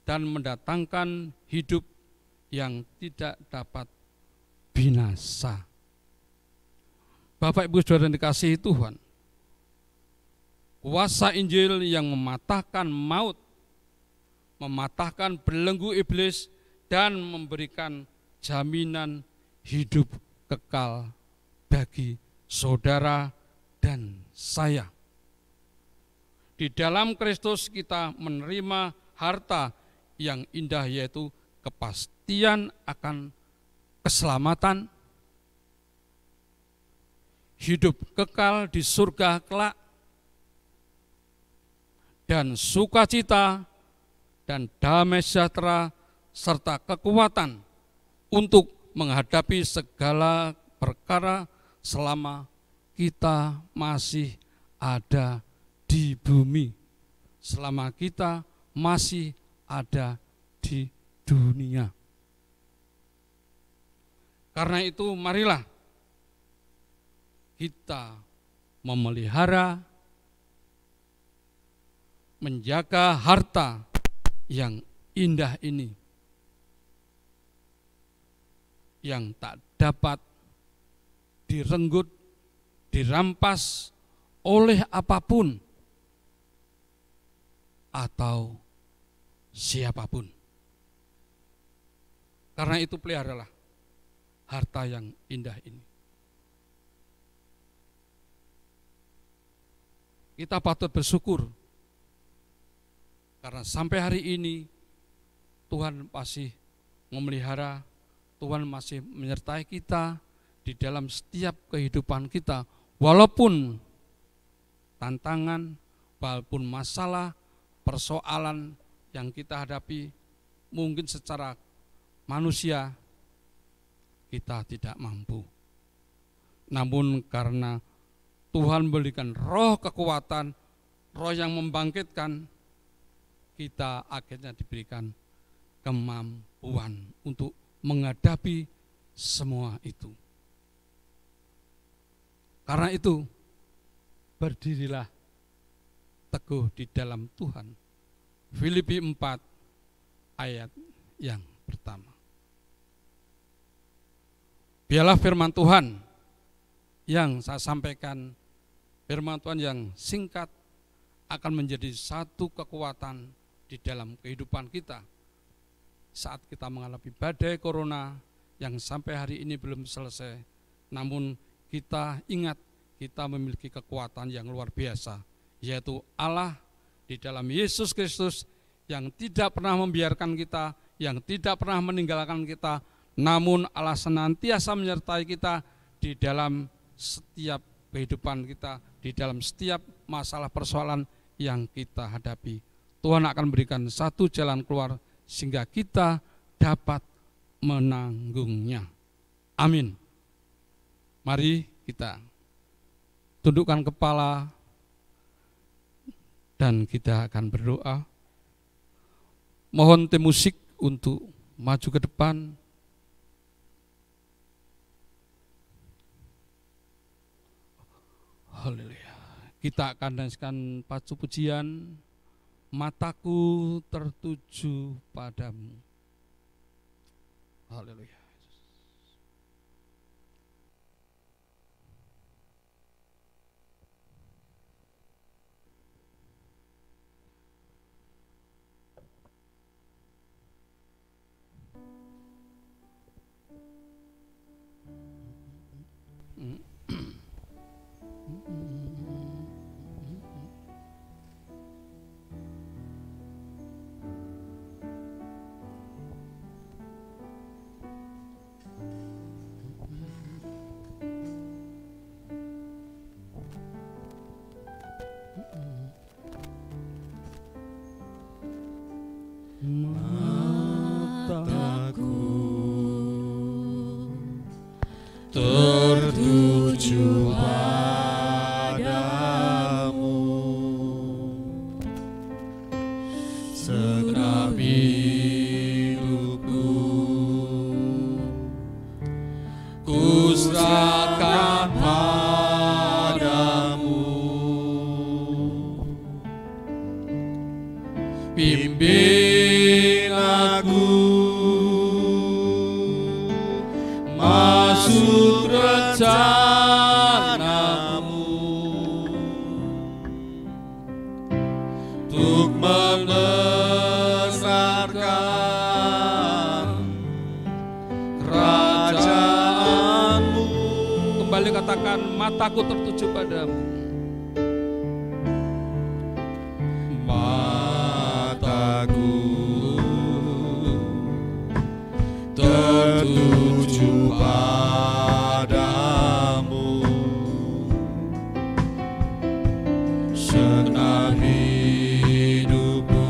dan mendatangkan hidup yang tidak dapat binasa. Bapak Ibu Saudara yang dikasihi Tuhan, kuasa Injil yang mematahkan maut, mematahkan belenggu iblis, dan memberikan jaminan hidup kekal bagi saudara dan saya. Di dalam Kristus kita menerima harta yang indah, yaitu kepastian akan keselamatan, hidup kekal di surga kelak, dan sukacita dan damai sejahtera serta kekuatan untuk menghadapi segala perkara selama kita masih ada di bumi, selama kita masih ada di dunia. Karena itu marilah kita memelihara, menjaga harta yang indah ini, yang tak dapat direnggut, dirampas oleh apapun atau siapapun. Karena itu peliharalah harta yang indah ini. Kita patut bersyukur karena sampai hari ini Tuhan masih memelihara, Tuhan masih menyertai kita di dalam setiap kehidupan kita. Walaupun tantangan, walaupun masalah, persoalan yang kita hadapi mungkin secara manusia kita tidak mampu. Namun karena Tuhan berikan roh kekuatan, roh yang membangkitkan, kita akhirnya diberikan kemampuan untuk menghadapi semua itu. Karena itu, berdirilah teguh di dalam Tuhan. Filipi 4 ayat yang pertama. Biarlah firman Tuhan yang saya sampaikan, firman Tuhan yang singkat akan menjadi satu kekuatan di dalam kehidupan kita. Saat kita mengalami badai corona yang sampai hari ini belum selesai, namun kita ingat kita memiliki kekuatan yang luar biasa, yaitu Allah di dalam Yesus Kristus yang tidak pernah membiarkan kita, yang tidak pernah meninggalkan kita, namun Allah senantiasa menyertai kita di dalam setiap kehidupan kita, di dalam setiap masalah persoalan yang kita hadapi. Tuhan akan berikan satu jalan keluar sehingga kita dapat menanggungnya. Amin. Mari kita tundukkan kepala dan kita akan berdoa. Mohon tim musik untuk maju ke depan. Haleluya. Kita akan dansikan pacu pujian, mataku tertuju padamu. Haleluya. Mataku tertuju padamu, segenap hidupku ku serahkan padamu. Pimpin aku masuk rencanamu, untuk membesarkan kerajaanmu. Kembali katakan, mataku tertuju padamu. Mataku tertuju padamu, segenap hidupku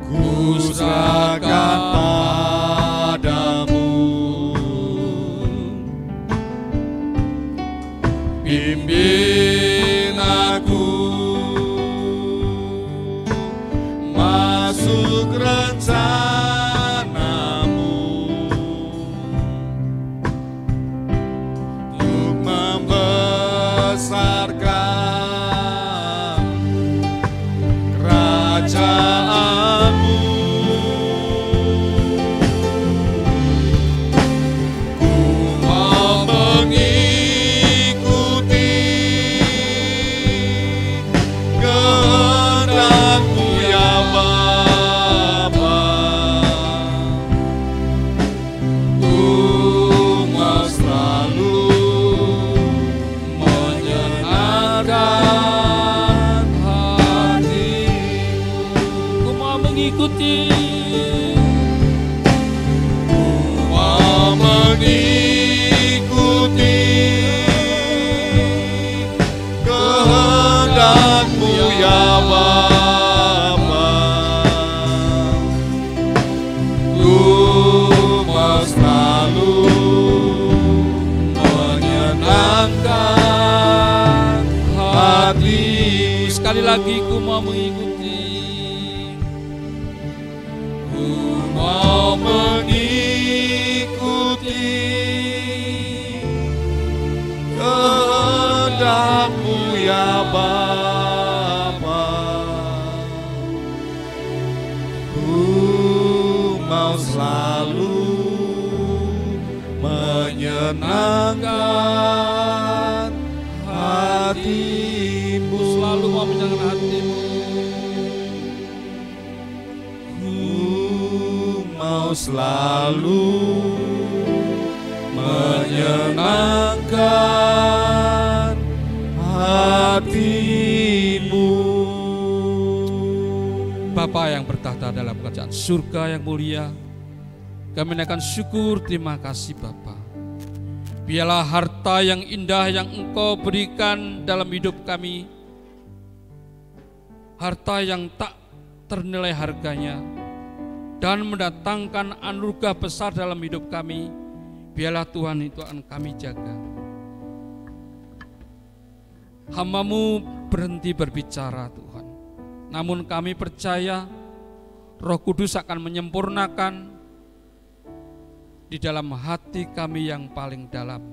ku serahkan padamu. mengikuti. Mau mengikuti kehendak-Mu ya Bapa. Ku mau selalu menyenangkan hati. Sekali lagi ku mau mengikuti. Ku mau mengikuti kehendak-Mu ya Bapa. Ku mau selalu menyenangkan hati-Mu. Selalu mau menyenangkan hati-Mu. Mau selalu menyenangkan hati-Mu. Bapa yang bertahta dalam kerajaan surga yang mulia, kami menaikkan syukur terima kasih Bapa. Biarlah harta yang indah yang Engkau berikan dalam hidup kami, harta yang tak ternilai harganya, dan mendatangkan anugerah besar dalam hidup kami. Biarlah Tuhan itu akan kami jaga. Hamba-Mu berhenti berbicara Tuhan, namun kami percaya Roh Kudus akan menyempurnakan di dalam hati kami yang paling dalam,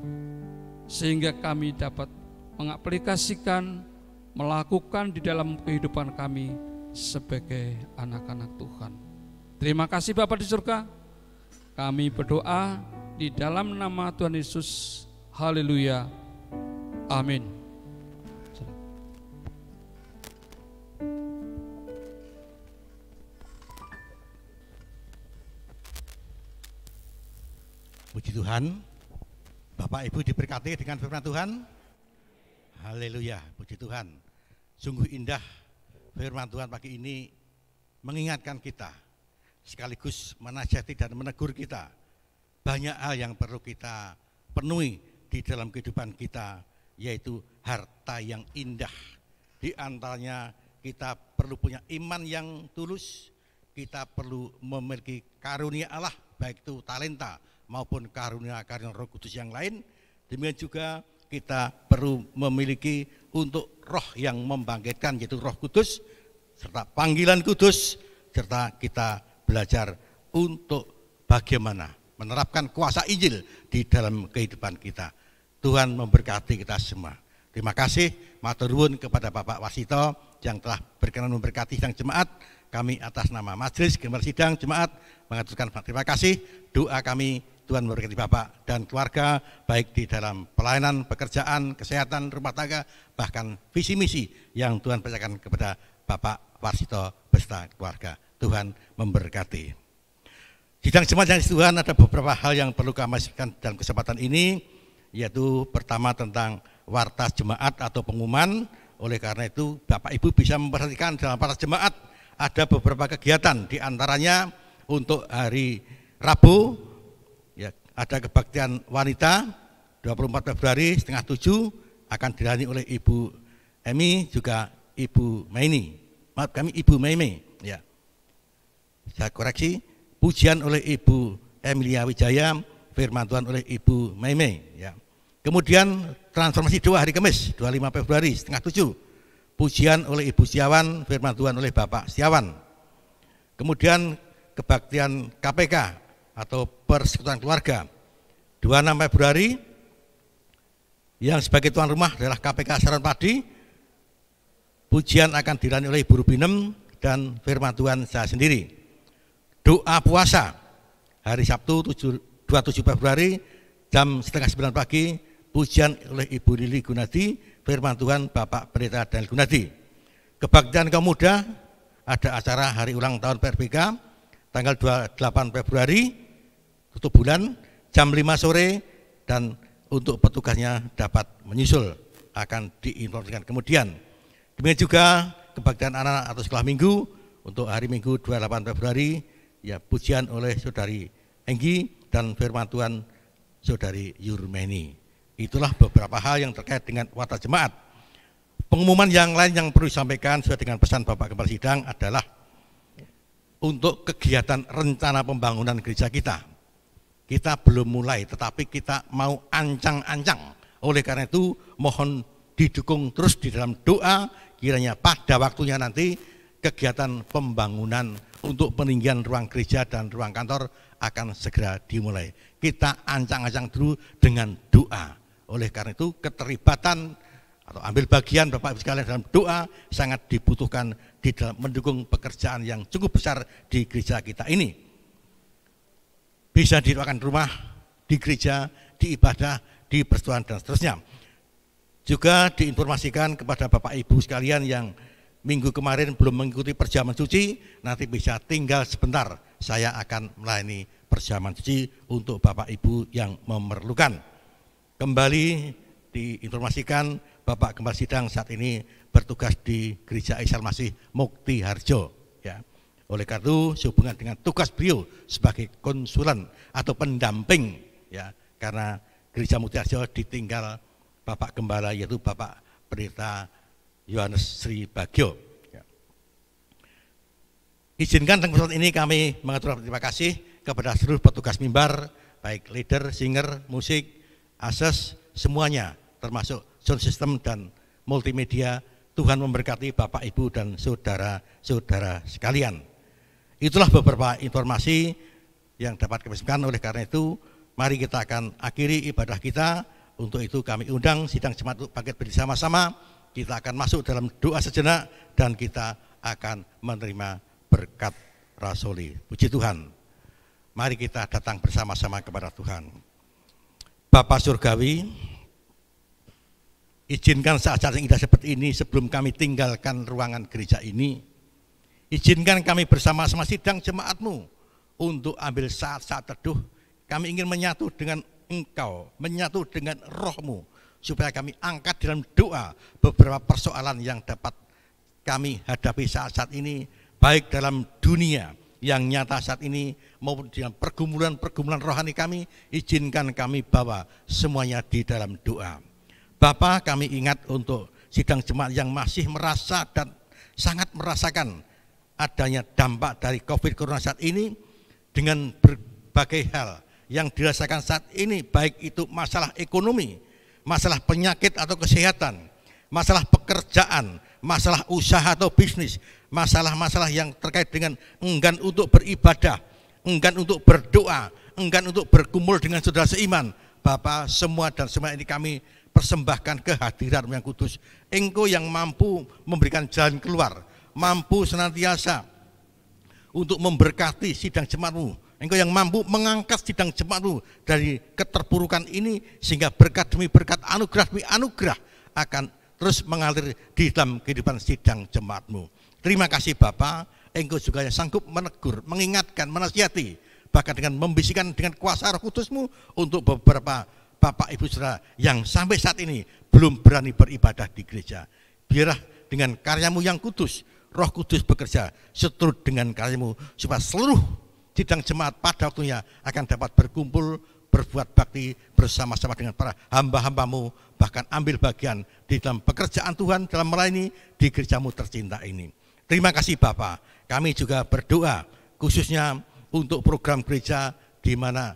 sehingga kami dapat mengaplikasikan, melakukan di dalam kehidupan kami sebagai anak-anak Tuhan. Terima kasih Bapa di surga. Kami berdoa di dalam nama Tuhan Yesus. Haleluya. Amin. Puji Tuhan, Bapak Ibu diberkati dengan firman Tuhan. Haleluya, puji Tuhan. Sungguh indah firman Tuhan pagi ini mengingatkan kita, sekaligus menasihati dan menegur kita. Banyak hal yang perlu kita penuhi di dalam kehidupan kita, yaitu harta yang indah. Di antaranya kita perlu punya iman yang tulus, kita perlu memiliki karunia Allah, baik itu talenta maupun karunia-karunia Roh Kudus yang lain. Demikian juga kita perlu memiliki untuk roh yang membangkitkan, yaitu Roh Kudus, serta panggilan kudus, serta kita belajar untuk bagaimana menerapkan kuasa Injil di dalam kehidupan kita. Tuhan memberkati kita semua. Terima kasih, matur nuwun kepada Bapak Wasito yang telah berkenan memberkati sidang jemaat. Kami atas nama Majelis Gembala Sidang Jemaat mengaturkan terima kasih. Doa kami, Tuhan memberkati Bapak dan keluarga, baik di dalam pelayanan, pekerjaan, kesehatan, rumah tangga, bahkan visi misi yang Tuhan percayakan kepada Bapak Wasito beserta keluarga. Tuhan memberkati. Sidang jemaat yang Tuhan, ada beberapa hal yang perlu kami sampaikan dalam kesempatan ini, yaitu pertama tentang warta jemaat atau pengumuman. Oleh karena itu Bapak Ibu bisa memperhatikan dalam warta jemaat ada beberapa kegiatan, diantaranya untuk hari Rabu ya, ada kebaktian wanita 24 Februari setengah 7 akan dilayani oleh Ibu Emi juga Ibu Maini. Maaf kami Ibu Maime ya. Saya koreksi, pujian oleh Ibu Emilia Wijaya, firman Tuhan oleh Ibu Maime ya. Kemudian transformasi doa hari Kamis 25 Februari setengah 7. Pujian oleh Ibu Setiawan, firman Tuhan oleh Bapak Setiawan. Kemudian kebaktian KPK atau Persekutuan Keluarga 26 Februari yang sebagai tuan rumah adalah KPK Saron Padi. Pujian akan dilayani oleh Ibu Rubinem dan firman Tuhan saya sendiri. Doa puasa hari Sabtu 27 Februari jam setengah 9 pagi, pujian oleh Ibu Lili Gunadi, firman Tuhan Bapak Pendeta Daniel Gunadi. Kebaktian kaum muda ada acara hari ulang tahun PRBK tanggal 28 Februari tutup bulan jam 5 sore, dan untuk petugasnya dapat menyusul akan diinformasikan kemudian. Demikian juga kebaktian anak-anak atau sekolah minggu untuk hari Minggu 28 Februari ya pujian oleh Saudari Enggi dan firman Tuhan Saudari Yurmeni. Itulah beberapa hal yang terkait dengan watak jemaat. Pengumuman yang lain yang perlu disampaikan sesuai dengan pesan Bapak Gembala Sidang adalah untuk kegiatan rencana pembangunan gereja kita. Kita belum mulai, tetapi kita mau ancang-ancang. Oleh karena itu mohon didukung terus di dalam doa, kiranya pada waktunya nanti kegiatan pembangunan untuk peninggian ruang gereja dan ruang kantor akan segera dimulai. Kita ancang-ancang dulu dengan doa. Oleh karena itu keterlibatan atau ambil bagian Bapak Ibu sekalian dalam doa sangat dibutuhkan di dalam mendukung pekerjaan yang cukup besar di gereja kita ini. Bisa didoakan di rumah, di gereja, di ibadah, di persekutuan dan seterusnya. Juga diinformasikan kepada Bapak Ibu sekalian yang minggu kemarin belum mengikuti perjamuan suci, nanti bisa tinggal sebentar. Saya akan melayani perjamuan suci untuk Bapak Ibu yang memerlukan. Kembali diinformasikan Bapak Gembala Sidang saat ini bertugas di Gereja Isa Al-Masih Mukti Harjo. Ya. Oleh karena itu sehubungan dengan tugas beliau sebagai konsulen atau pendamping, ya, karena Gereja Mukti Harjo ditinggal Bapak Gembala yaitu Bapak Pendeta Yohanes Sri Bagio. Ya. Izinkan dalam kesempatan ini kami mengatur terima kasih kepada seluruh petugas mimbar, baik leader, singer, musik, ases, semuanya, termasuk sound system dan multimedia. Tuhan memberkati Bapak, Ibu, dan saudara-saudara sekalian. Itulah beberapa informasi yang dapat kami sampaikan. Oleh karena itu, mari kita akan akhiri ibadah kita. Untuk itu kami undang sidang jemaat untuk bangkit bersama-sama. Kita akan masuk dalam doa sejenak dan kita akan menerima berkat rasuli. Puji Tuhan. Mari kita datang bersama-sama kepada Tuhan. Bapa Surgawi, izinkan saat-saat yang indah seperti ini sebelum kami tinggalkan ruangan gereja ini, izinkan kami bersama-sama sidang jemaat-Mu untuk ambil saat-saat teduh. Kami ingin menyatu dengan Engkau, menyatu dengan Roh-Mu, supaya kami angkat dalam doa beberapa persoalan yang dapat kami hadapi saat-saat ini, baik dalam dunia yang nyata saat ini maupun dalam pergumulan-pergumulan rohani kami. Izinkan kami bawa semuanya di dalam doa. Bapa, kami ingat untuk sidang jemaat yang masih merasa dan sangat merasakan adanya dampak dari COVID Corona saat ini dengan berbagai hal yang dirasakan saat ini, baik itu masalah ekonomi, masalah penyakit atau kesehatan, masalah pekerjaan, masalah usaha atau bisnis, masalah-masalah yang terkait dengan enggan untuk beribadah, enggan untuk berdoa, enggan untuk berkumpul dengan saudara seiman. Bapa, semua dan semua ini kami persembahkan kehadiran yang kudus. Engkau yang mampu memberikan jalan keluar, mampu senantiasa untuk memberkati sidang jemaat-Mu. Engkau yang mampu mengangkat sidang jemaat-Mu dari keterpurukan ini, sehingga berkat demi berkat, anugerah demi anugerah akan terus mengalir di dalam kehidupan sidang jemaat-Mu. Terima kasih Bapa, Engkau juga yang sanggup menegur, mengingatkan, menasihati, bahkan dengan membisikkan dengan kuasa Roh Kudus-Mu untuk beberapa Bapak Ibu saudara yang sampai saat ini belum berani beribadah di gereja. Biarlah dengan karya-Mu yang kudus, Roh Kudus bekerja seturut dengan karya-Mu, supaya seluruh sidang jemaat pada waktunya akan dapat berkumpul, berbuat bakti bersama-sama dengan para hamba-hamba-Mu, bahkan ambil bagian di dalam pekerjaan Tuhan dalam melayani di gereja-Mu tercinta ini. Terima kasih Bapa. Kami juga berdoa khususnya untuk program gereja, di mana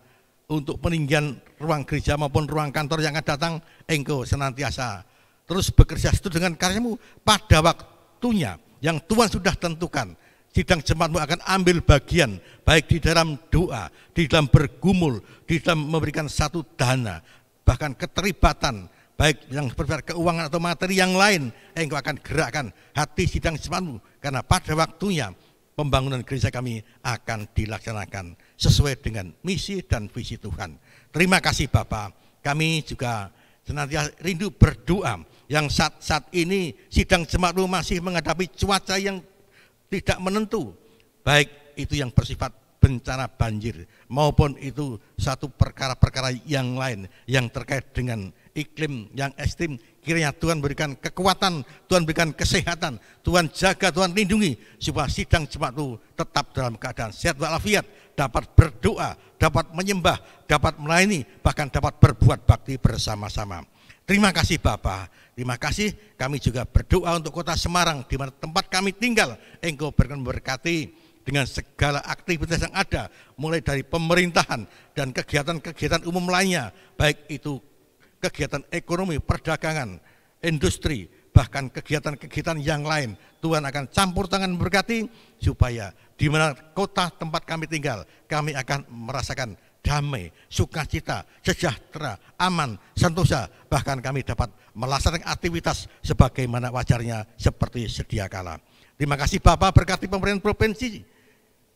untuk peninggian ruang gereja maupun ruang kantor yang akan datang, Engkau senantiasa terus bekerja seturut dengan karya-Mu pada waktunya yang Tuhan sudah tentukan. Sidang jemaat-Mu akan ambil bagian baik di dalam doa, di dalam bergumul, di dalam memberikan satu dana, bahkan keterlibatan baik yang bersifat keuangan atau materi yang lain. Engkau akan gerakkan hati sidang jemaat-Mu, karena pada waktunya pembangunan gereja kami akan dilaksanakan sesuai dengan misi dan visi Tuhan. Terima kasih Bapa. Kami juga senantiasa rindu berdoa yang saat ini sidang jemaat-Mu masih menghadapi cuaca yang tidak menentu, baik itu yang bersifat bencana banjir maupun itu satu perkara-perkara yang lain yang terkait dengan iklim yang ekstrim, kiranya Tuhan berikan kekuatan, Tuhan berikan kesehatan, Tuhan jaga, Tuhan lindungi, supaya sidang jemaat itu tetap dalam keadaan sehat walafiat, dapat berdoa, dapat menyembah, dapat melayani, bahkan dapat berbuat bakti bersama-sama. Terima kasih Bapa, terima kasih. Kami juga berdoa untuk kota Semarang, di mana tempat kami tinggal. Engkau berkenan memberkati dengan segala aktivitas yang ada, mulai dari pemerintahan dan kegiatan-kegiatan umum lainnya, baik itu kegiatan ekonomi, perdagangan, industri, bahkan kegiatan-kegiatan yang lain. Tuhan akan campur tangan memberkati, supaya di mana kota tempat kami tinggal, kami akan merasakan damai, sukacita, sejahtera, aman, sentosa, bahkan kami dapat melaksanakan aktivitas sebagaimana wajarnya seperti sedia kala. Terima kasih Bapak, berkati pemerintah provinsi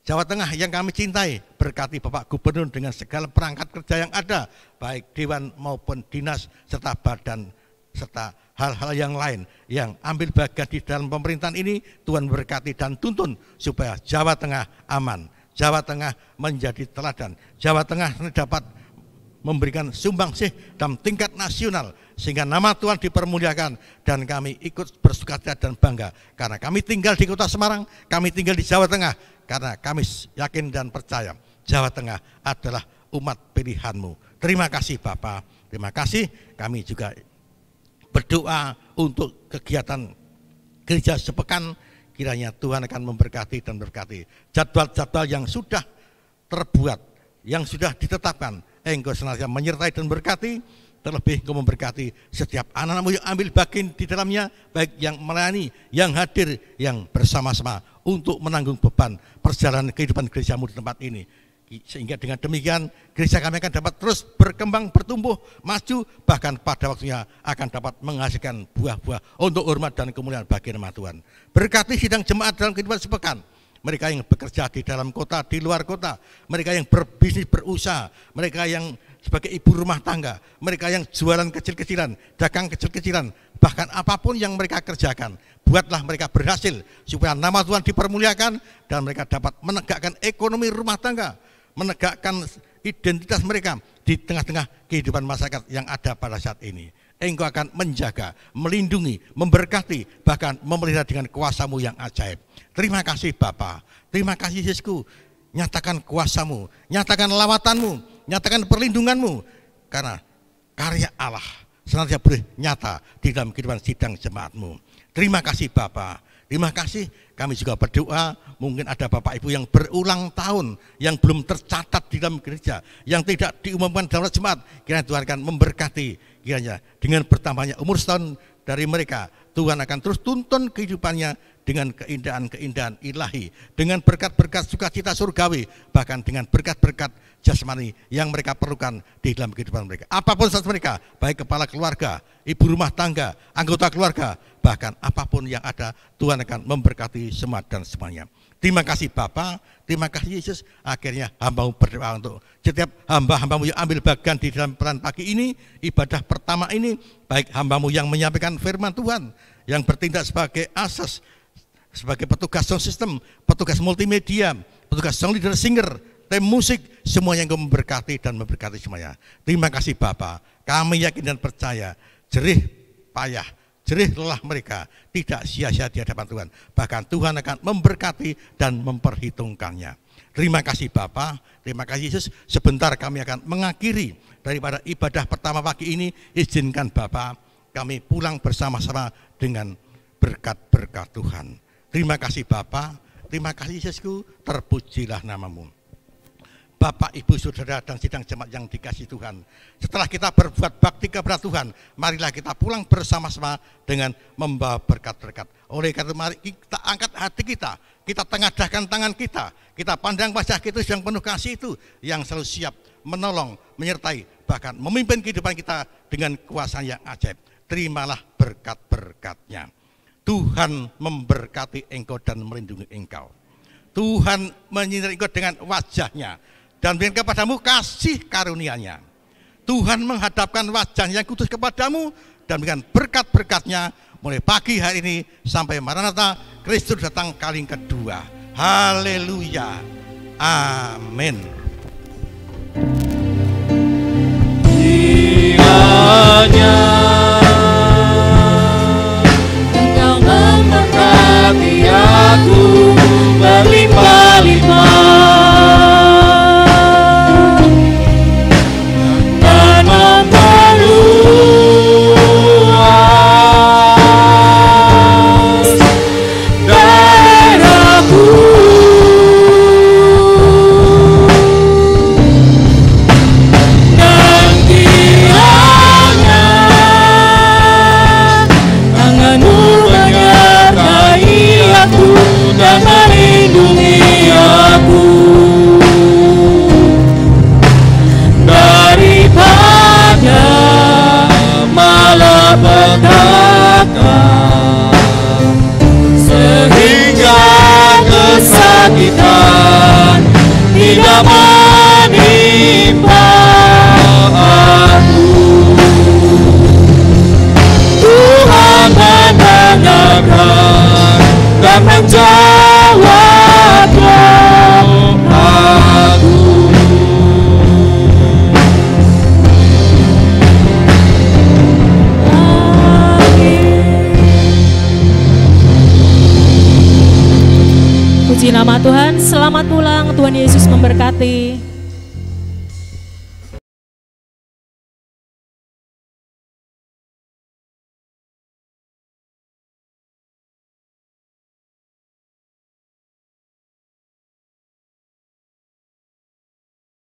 Jawa Tengah yang kami cintai, berkati Bapak Gubernur dengan segala perangkat kerja yang ada, baik dewan maupun dinas serta badan serta hal-hal yang lain yang ambil bagian di dalam pemerintahan ini. Tuhan berkati dan tuntun supaya Jawa Tengah aman, Jawa Tengah menjadi teladan, Jawa Tengah dapat memberikan sumbangsih dalam tingkat nasional, sehingga nama Tuhan dipermuliakan, dan kami ikut bersukacita dan bangga karena kami tinggal di kota Semarang, kami tinggal di Jawa Tengah, karena kami yakin dan percaya Jawa Tengah adalah umat pilihan-Mu. Terima kasih Bapak, terima kasih. Kami juga berdoa untuk kegiatan gereja sepekan, kiranya Tuhan akan memberkati dan berkati jadwal-jadwal yang sudah terbuat, yang sudah ditetapkan. Engkau senantiasa menyertai dan berkati, terlebih Engkau memberkati setiap anak-anak-Mu yang ambil bagian di dalamnya, baik yang melayani, yang hadir, yang bersama-sama untuk menanggung beban perjalanan kehidupan gereja-Mu di tempat ini. Sehingga dengan demikian gereja kami akan dapat terus berkembang, bertumbuh, maju, bahkan pada waktunya akan dapat menghasilkan buah-buah untuk hormat dan kemuliaan bagi nama Tuhan. Berkati sidang jemaat dalam kehidupan sepekan, mereka yang bekerja di dalam kota, di luar kota, mereka yang berbisnis, berusaha, mereka yang sebagai ibu rumah tangga, mereka yang jualan kecil-kecilan, dagang kecil-kecilan, bahkan apapun yang mereka kerjakan, buatlah mereka berhasil supaya nama Tuhan dipermuliakan dan mereka dapat menegakkan ekonomi rumah tangga, menegakkan identitas mereka di tengah-tengah kehidupan masyarakat yang ada pada saat ini. Engkau akan menjaga, melindungi, memberkati, bahkan memelihara dengan kuasa-Mu yang ajaib. Terima kasih Bapa, terima kasih Yesusku. Nyatakan kuasa-Mu, nyatakan lawatan-Mu, nyatakan perlindungan-Mu, karena karya Allah senantiasa boleh nyata di dalam kehidupan sidang jemaat-Mu. Terima kasih Bapa, terima kasih. Kami juga berdoa, mungkin ada Bapak Ibu yang berulang tahun, yang belum tercatat di dalam gereja, yang tidak diumumkan dalam jemaat, kiranya Tuhan akan memberkati, kiranya dengan bertambahnya umur setahun dari mereka, Tuhan akan terus tuntun kehidupannya dengan keindahan-keindahan ilahi, dengan berkat-berkat sukacita surgawi, bahkan dengan berkat-berkat jasmani yang mereka perlukan di dalam kehidupan mereka. Apapun status mereka, baik kepala keluarga, ibu rumah tangga, anggota keluarga, bahkan apapun yang ada, Tuhan akan memberkati semua dan semuanya. Terima kasih Bapa, terima kasih Yesus. Akhirnya hamba-Mu berdoa untuk setiap hamba-hamba-Mu yang ambil bagian di dalam peran pagi ini, ibadah pertama ini, baik hamba-Mu yang menyampaikan firman Tuhan, yang bertindak sebagai asas, sebagai petugas sound system, petugas multimedia, petugas song leader, singer, tim musik, semuanya yang memberkati dan memberkati semuanya. Terima kasih Bapa, kami yakin dan percaya jerih payah, jerih lelah mereka tidak sia-sia di hadapan Tuhan, bahkan Tuhan akan memberkati dan memperhitungkannya. Terima kasih Bapa, terima kasih Yesus. Sebentar kami akan mengakhiri daripada ibadah pertama pagi ini. Izinkan Bapa, kami pulang bersama-sama dengan berkat-berkat Tuhan. Terima kasih Bapa, terima kasih Yesusku, terpujilah nama-Mu. Bapak, Ibu, Saudara, dan sidang jemaat yang dikasihi Tuhan, setelah kita berbuat bakti kepada Tuhan, marilah kita pulang bersama-sama dengan membawa berkat-berkat. Oleh karena itu, mari kita angkat hati kita, kita tengadahkan tangan kita pandang wajah kita yang penuh kasih itu, yang selalu siap menolong, menyertai, bahkan memimpin kehidupan kita dengan kuasa yang ajaib. Terimalah berkat-berkat-Nya. Tuhan memberkati engkau dan melindungi engkau. Tuhan menyinari engkau dengan wajah-Nya dan berikan kepadamu kasih karunia-Nya. Tuhan menghadapkan wajah yang kudus kepadamu dan berikan berkat-berkat-Nya mulai pagi hari ini sampai Maranatha, Kristus datang kali kedua. Haleluya. Amin. Dia hanya Engkau memberkati aku berlimpah-limpah dan memperluas daerahku. Dan kiranya tangan-Mu menyertai aku dan melindungi aku daripada malapetaka, sehingga kesakitan tidak menimpa aku. Tuhan mendengarkan dan menjawab doaku. Puji nama Tuhan, selamat pulang, Tuhan Yesus memberkati.